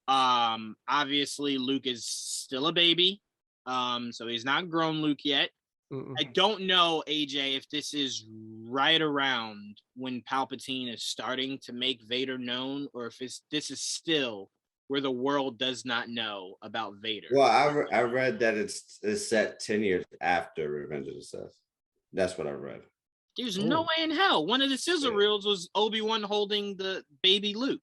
Obviously Luke is still a baby. So he's not grown Luke yet. Mm-mm. I don't know, AJ, if this is right around when Palpatine is starting to make Vader known, or if this is still where the world does not know about Vader. Well, I read that it's set 10 years after Revenge of the Sith. That's what I read. There's no way in hell. One of the sizzle reels was Obi-Wan holding the baby Luke.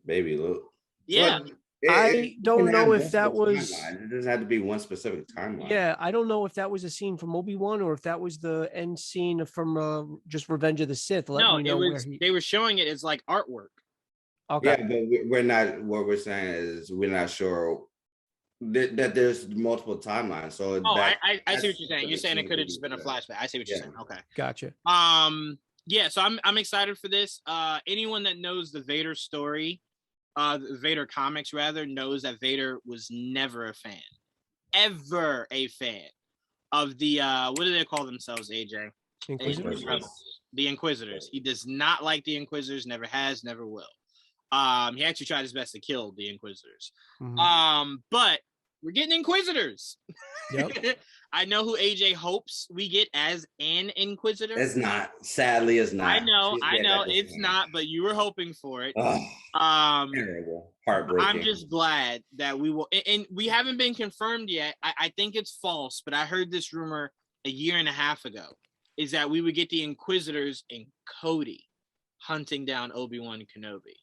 Baby Luke. Yeah. Well, I don't know if that was. It doesn't have to be one specific timeline. Yeah, I don't know if that was a scene from Obi-Wan or if that was the end scene from just Revenge of the Sith. No, it was. They were showing it as like artwork. Okay. Yeah, but we're not. What we're saying is we're not sure that there's multiple timelines. So I see what you're saying. You're saying it could have just been a flashback. I see what you're saying. Okay, gotcha. Yeah, so I'm excited for this. Anyone that knows the Vader story, the Vader comics rather, knows that Vader was never a fan, ever a fan of the what do they call themselves, AJ? Inquisitors. The Inquisitors. He does not like the Inquisitors. Never has. Never will. He actually tried his best to kill the Inquisitors. But we're getting Inquisitors. Yep. I know who AJ hopes we get as an Inquisitor. It's not. Sadly, it's not. I know, it's not, but you were hoping for it. Terrible. Heartbreaking. I'm just glad that we will, and we haven't been confirmed yet. I think it's false, but I heard this rumor a year and a half ago, is that we would get the Inquisitors and Cody hunting down Obi-Wan Kenobi.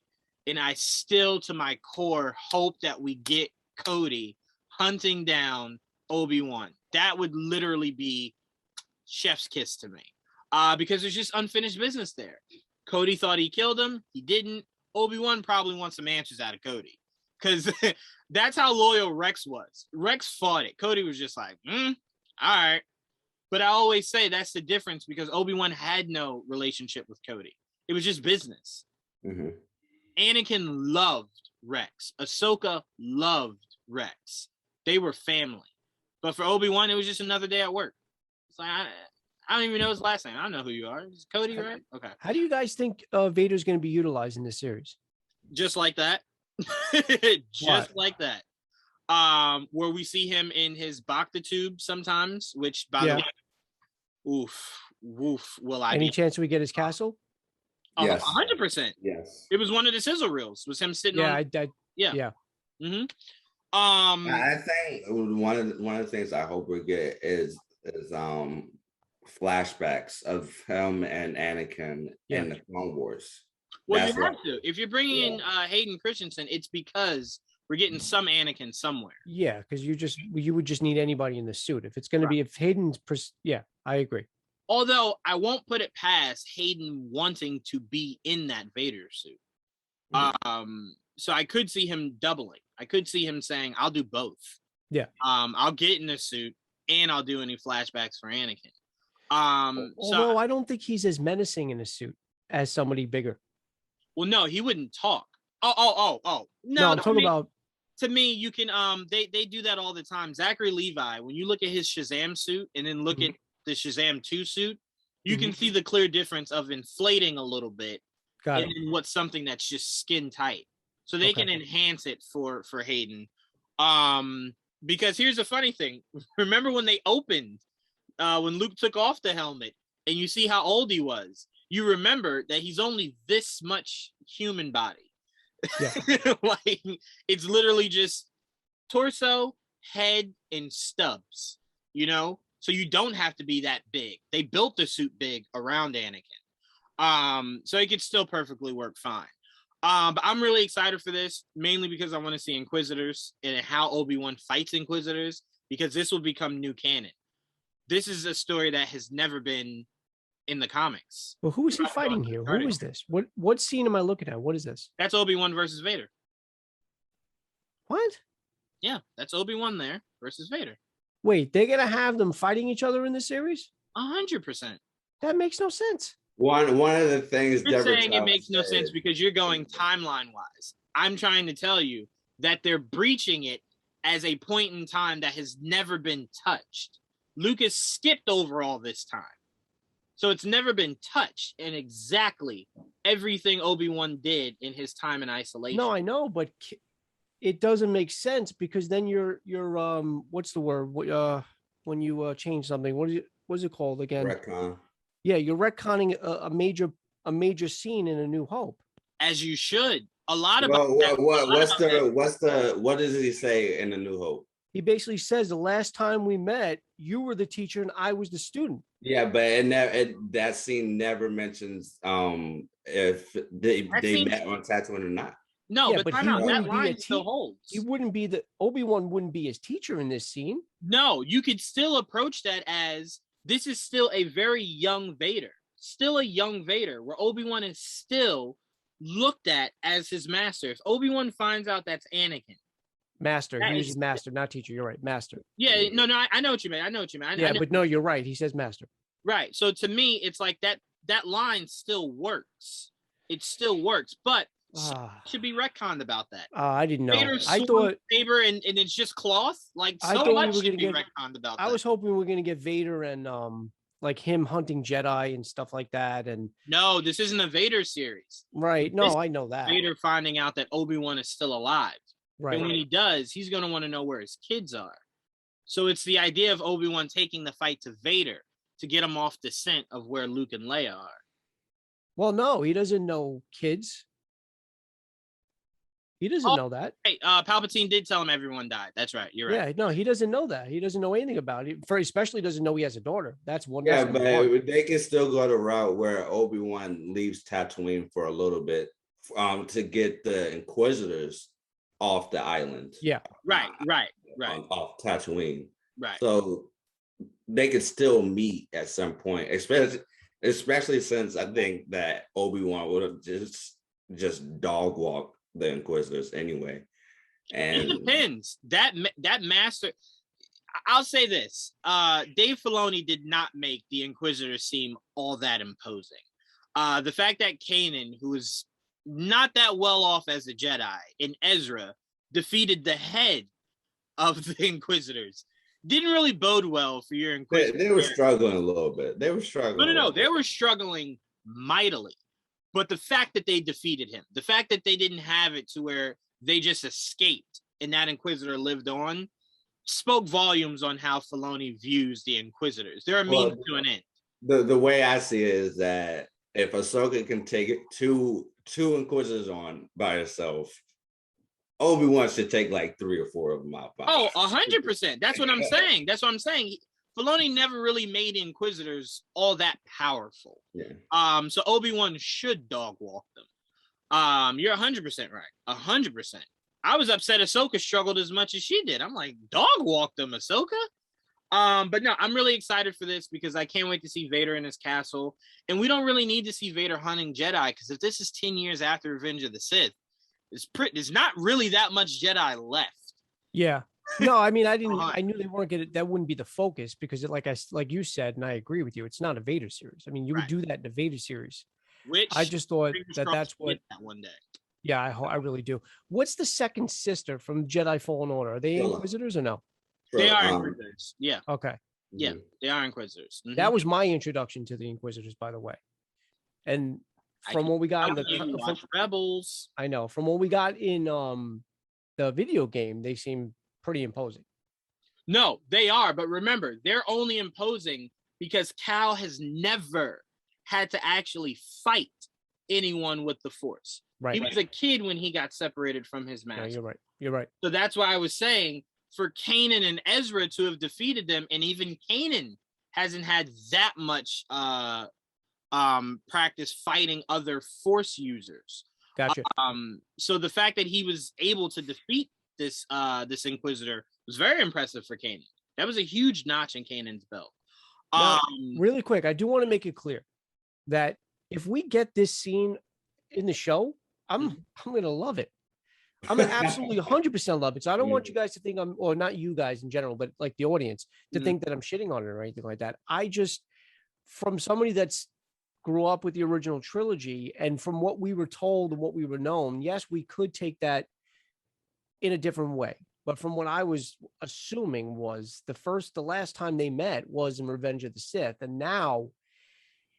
And I still, to my core, hope that we get Cody hunting down Obi-Wan. That would literally be chef's kiss to me. Because there's just unfinished business there. Cody thought he killed him. He didn't. Obi-Wan probably wants some answers out of Cody. Because that's how loyal Rex was. Rex fought it. Cody was just like, all right. But I always say that's the difference because Obi-Wan had no relationship with Cody. It was just business. Anakin loved Rex. Ahsoka loved Rex. They were family. But for Obi-Wan, it was just another day at work. It's like, I don't even know his last name. I don't know who you are. It's Cody, right? Okay. How do you guys think Vader's going to be utilized in this series? Just like that. Like that. Where we see him in his Bacta tube sometimes, which by the way, woof. Will I? Any chance we get his castle? Yes. 100%. Yes. It was one of the sizzle reels. Was him sitting on? Yeah. I think one of the things I hope we get is flashbacks of him and Anakin in the Clone Wars. Well, you have to. If you're bringing in Hayden Christensen, it's because we're getting some Anakin somewhere. Yeah, because you would just need anybody in the suit. If it's going to be, if Hayden's, I agree. Although I won't put it past Hayden wanting to be in that Vader suit. So I could see him doubling. I could see him saying, I'll do both. Yeah. I'll get in the suit and I'll do any flashbacks for Anakin. Although I don't think he's as menacing in a suit as somebody bigger. Well, no, he wouldn't talk. Oh. No, I'm talking about. To me, you can they do that all the time. Zachary Levi, when you look at his Shazam suit and then look at the Shazam 2 suit, you can see the clear difference of inflating a little bit and then what's something that's just skin tight. So they can enhance it for Hayden. Because here's the funny thing. Remember when they opened, when Luke took off the helmet and you see how old he was, you remember that he's only this much human body. Yeah. Like it's literally just torso, head, and stubs, so you don't have to be that big. They built the suit big around Anakin. So it could still perfectly work fine. But I'm really excited for this, mainly because I want to see Inquisitors and how Obi-Wan fights Inquisitors, because this will become new canon. This is a story that has never been in the comics. Well, who is he fighting here? Who is this? What scene am I looking at? What is this? That's Obi-Wan versus Vader. What? Yeah, that's Obi-Wan there versus Vader. Wait, they're gonna have them fighting each other in this series? 100%. That makes no sense. One of the things you're saying it makes no sense because you're going timeline wise. I'm trying to tell you that they're breaching it as a point in time that has never been touched. Lucas skipped over all this time. So it's never been touched in exactly everything Obi-Wan did in his time in isolation. No, I know, but it doesn't make sense because then you're what's the word? When you change something, what is it called again? Retcon. Yeah, you're retconning a major scene in A New Hope. As you should. A lot of what does he say in A New Hope? He basically says the last time we met, you were the teacher and I was the student. Yeah, but that scene never mentions if they met on Tatooine or not. No, Yeah, but but time he out. That wouldn't be a line still te- holds. He wouldn't be Obi-Wan wouldn't be his teacher in this scene. No, you could still approach that as this is still a very young Vader, still a young Vader, where Obi-Wan is still looked at as his master. If Obi-Wan finds out that's Anakin, Master. that He is- uses master, not teacher. You're right, master. yeah, no, I know what you mean. I know what you mean. I Yeah, know, but no, you're right. He says master. right. So to me, it's like that line still works. It still works, but should be retconned about that. I didn't know. Vader's I sword, thought saber, and it's just cloth. Like I so thought we much were should gonna be get- retconned about I that. was hoping we were gonna get Vader and like him hunting Jedi and stuff like that. And No, this isn't a Vader series. right, no, This- I know that. Vader finding out that Obi-Wan is still alive. Right. And when he does, he's going to want to know where his kids are. So it's the idea of Obi-Wan taking the fight to Vader to get him off the scent of where Luke and Leia are. Well, no, he doesn't know kids. He doesn't Oh, know that. Hey, Palpatine did tell him everyone died. That's right. You're right. Yeah, no, he doesn't know that. He doesn't know anything about it. For especially doesn't know he has a daughter. That's one. Yeah, that's but number one. they can still go the route where Obi-Wan leaves Tatooine for a little bit to get the Inquisitors off the island. Yeah. Right. Off Tatooine. Right. So they could still meet at some point, especially since I think that Obi-Wan would have just dog walked the Inquisitors anyway. And it depends. That master. I'll say this: Dave Filoni did not make the Inquisitors seem all that imposing. The fact that Kanan, who is not that well off as a Jedi, and Ezra defeated the head of the Inquisitors didn't really bode well for your Inquisitors. they were struggling a little bit. They were struggling. No. They were struggling mightily. But the fact that they defeated him, the fact that they didn't have it to where they just escaped and that Inquisitor lived on, spoke volumes on how Filoni views the Inquisitors. They're a means to an end. The way I see it is that if Ahsoka can take it two Inquisitors on by herself, Obi-Wan should take like 3 or 4 of them out. 100%. That's what I'm saying. That's what I'm saying. Filoni never really made Inquisitors all that powerful. Yeah. So Obi-Wan should dog walk them. You're 100% right. 100%. I was upset Ahsoka struggled as much as she did. I'm like, dog walk them, Ahsoka? But no, I'm really excited for this because I can't wait to see Vader in his castle. And we don't really need to see Vader hunting Jedi because if this is 10 years after Revenge of the Sith, there's not really that much Jedi left. Yeah. No, I mean, I knew they weren't gonna. That wouldn't be the focus because, like you said, and I agree with you. It's not a Vader series. I mean, you would do that in a Vader series. Which I just thought fingers that's crossed we what. get that one day. Yeah, I really do. What's the second sister from Jedi Fallen Order? Are they Inquisitors or no? They are Inquisitors. Yeah. Okay. Yeah, they are Inquisitors. Mhm. That was my introduction to the Inquisitors, by the way. And from what we got in the Rebels, I know from what we got in the video game, they seem pretty imposing. No, they are. But remember, they're only imposing because Cal has never had to actually fight anyone with the Force. Right. He was a kid when he got separated from his master. Yeah, you're right. You're right. So that's why I was saying for Kanan and Ezra to have defeated them, and even Kanan hasn't had that much practice fighting other Force users. Gotcha. So the fact that he was able to defeat this Inquisitor was very impressive for Kanan. That was a huge notch in Kanan's belt. Now, really quick, I do want to make it clear that if we get this scene in the show, I'm gonna love it. I'm gonna absolutely 100% love it. So I don't want you guys to think or not you guys in general, but like the audience to think that I'm shitting on it or anything like that. I just, from somebody that's grew up with the original trilogy and from what we were told and what we were known, yes, we could take that in a different way. But from what I was assuming was the last time they met was in Revenge of the Sith. And now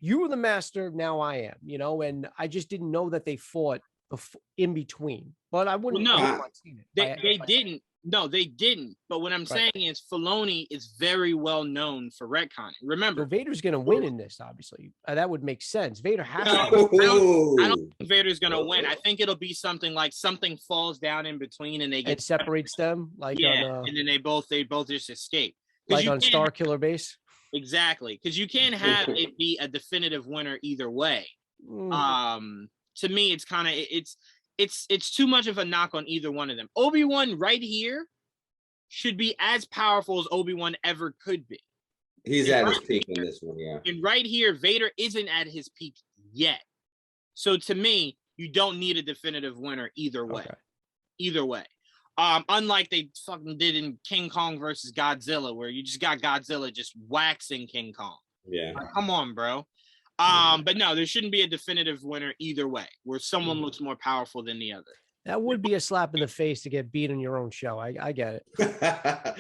you were the master. Now I am, and I just didn't know that they fought in between, but I wouldn't. Well, no, have seen it. They didn't. No, they didn't. But what I'm saying is Filoni is very well known for retconning. Remember, so Vader's going to win in this, obviously. That would make sense. Vader has to. I don't think Vader's going to win. I think it'll be something like something falls down in between and they get separates them. Like and then they both just escape. Like on Star Killer Base. Exactly, because you can't have it be a definitive winner either way. To me, it's kind of it's too much of a knock on either one of them. Obi-Wan right here should be as powerful as Obi-Wan ever could be. He's at his peak in this one, yeah. And right here, Vader isn't at his peak yet. So to me, you don't need a definitive winner either way. Okay. Either way. Unlike they fucking did in King Kong versus Godzilla, where you just got Godzilla just waxing King Kong. Yeah. Like, come on, bro. But no, there shouldn't be a definitive winner either way, where someone looks more powerful than the other. That would be a slap in the face to get beat on your own show. I get it.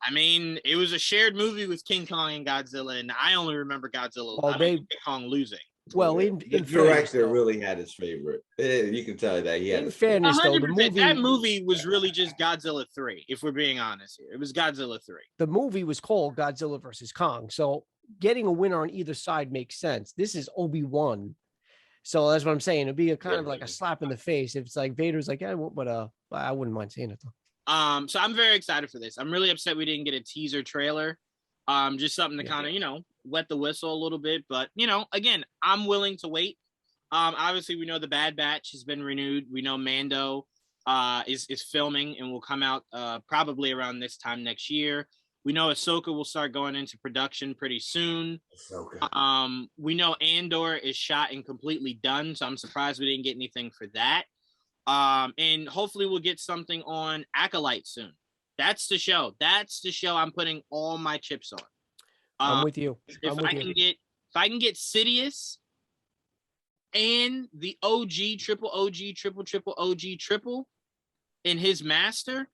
I mean, it was a shared movie with King Kong and Godzilla, and I only remember Godzilla. Well, King Kong losing. Well, the in fairness, director though, really had his favorite. You can tell that he had in his fairness, though, the 100%. movie That movie was really just Godzilla 3, if we're being honest here. It was Godzilla 3. the movie was called Godzilla versus Kong. So getting a winner on either side makes sense. This is Obi-Wan. So that's what I'm saying. It'd be a kind of like a slap in the face if it's like Vader's like, yeah, but I wouldn't mind seeing it though. So I'm very excited for this. I'm really upset we didn't get a teaser trailer. Just something to kind of, wet the whistle a little bit. But, again, I'm willing to wait. Obviously, we know the Bad Batch has been renewed. We know Mando is filming and will come out probably around this time next year. We know Ahsoka will start going into production pretty soon. Ahsoka. We know Andor is shot and completely done, so I'm surprised we didn't get anything for that. And hopefully we'll get something on Acolyte soon. That's the show. That's the show I'm putting all my chips on. I'm with you. If I can get Sidious and the triple OG in his master,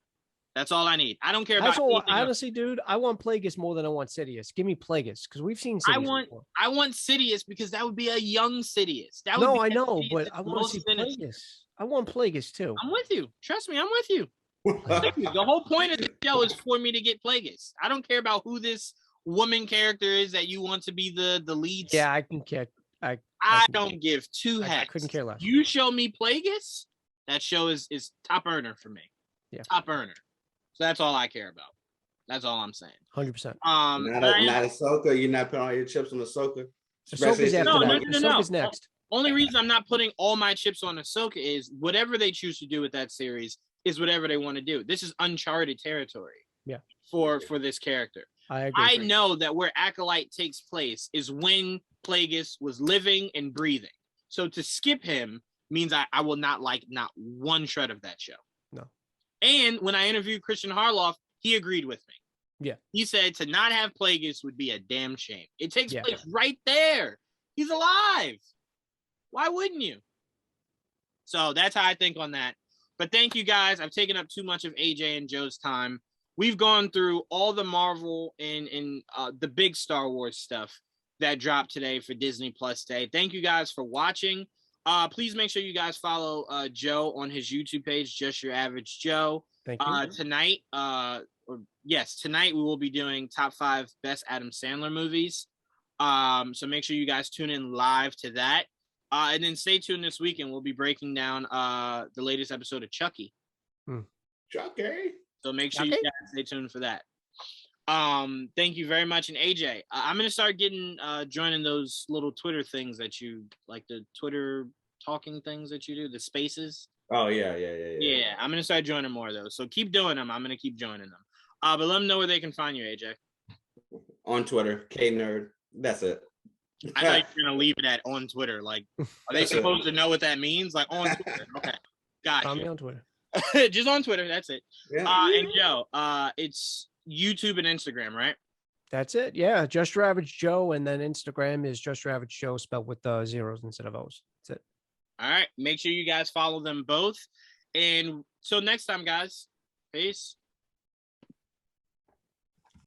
that's all I need. I don't care about Honestly, dude, I want Plagueis more than I want Sidious. Give me Plagueis because we've seen Sidious before. I want Sidious because that would be a young Sidious. I know, but I want to see Plagueis. I want Plagueis too. I'm with you. Trust me, I'm with you. The whole point of the show is for me to get Plagueis. I don't care about who this woman character is that you want to be the lead. Yeah, I can care. I don't give two hats. I couldn't care less. You show me Plagueis, that show is top earner for me. Yeah, top earner. So that's all I care about. That's all I'm saying. 100%. Not Ahsoka. You're not putting all your chips on Ahsoka. Ahsoka's after that. Ahsoka's next. Only reason I'm not putting all my chips on Ahsoka is whatever they choose to do with that series is whatever they want to do. This is uncharted territory. Yeah. For this character. I agree. I know that where Acolyte takes place is when Plagueis was living and breathing. So to skip him means I will not like not one shred of that show. No. And when I interviewed Christian Harloff, he agreed with me. Yeah. He said to not have Plagueis would be a damn shame. It takes place right there. He's alive. Why wouldn't you? So that's how I think on that. But thank you guys. I've taken up too much of AJ and Joe's time. We've gone through all the Marvel and the big Star Wars stuff that dropped today for Disney Plus Day. Thank you guys for watching. Please make sure you guys follow Joe on his YouTube page, Just Your Average Joe. Thank you. Tonight we will be doing top 5 best Adam Sandler movies. So make sure you guys tune in live to that. And then stay tuned this weekend. We'll be breaking down the latest episode of Chucky. Chucky. So make sure you guys stay tuned for that. Thank you very much. And AJ, I'm gonna start getting joining those little Twitter things that you like, the Twitter talking things that you do, the spaces. Oh yeah. Yeah, I'm gonna start joining more of those. So keep doing them. I'm gonna keep joining them. But let them know where they can find you, AJ. On Twitter, K-Nerd. That's it. I thought you were gonna leave it at on Twitter. Like, are they supposed to know what that means? Like on Twitter. Okay, gotcha. Find me on Twitter. Just on Twitter. That's it. Yeah. And Joe, it's YouTube and Instagram, right? That's it. Yeah, Just Your Average Joe, and then Instagram is Just Your Average Joe spelled with zeros instead of O's. That's it. All right. Make sure you guys follow them both. And so next time, guys, peace.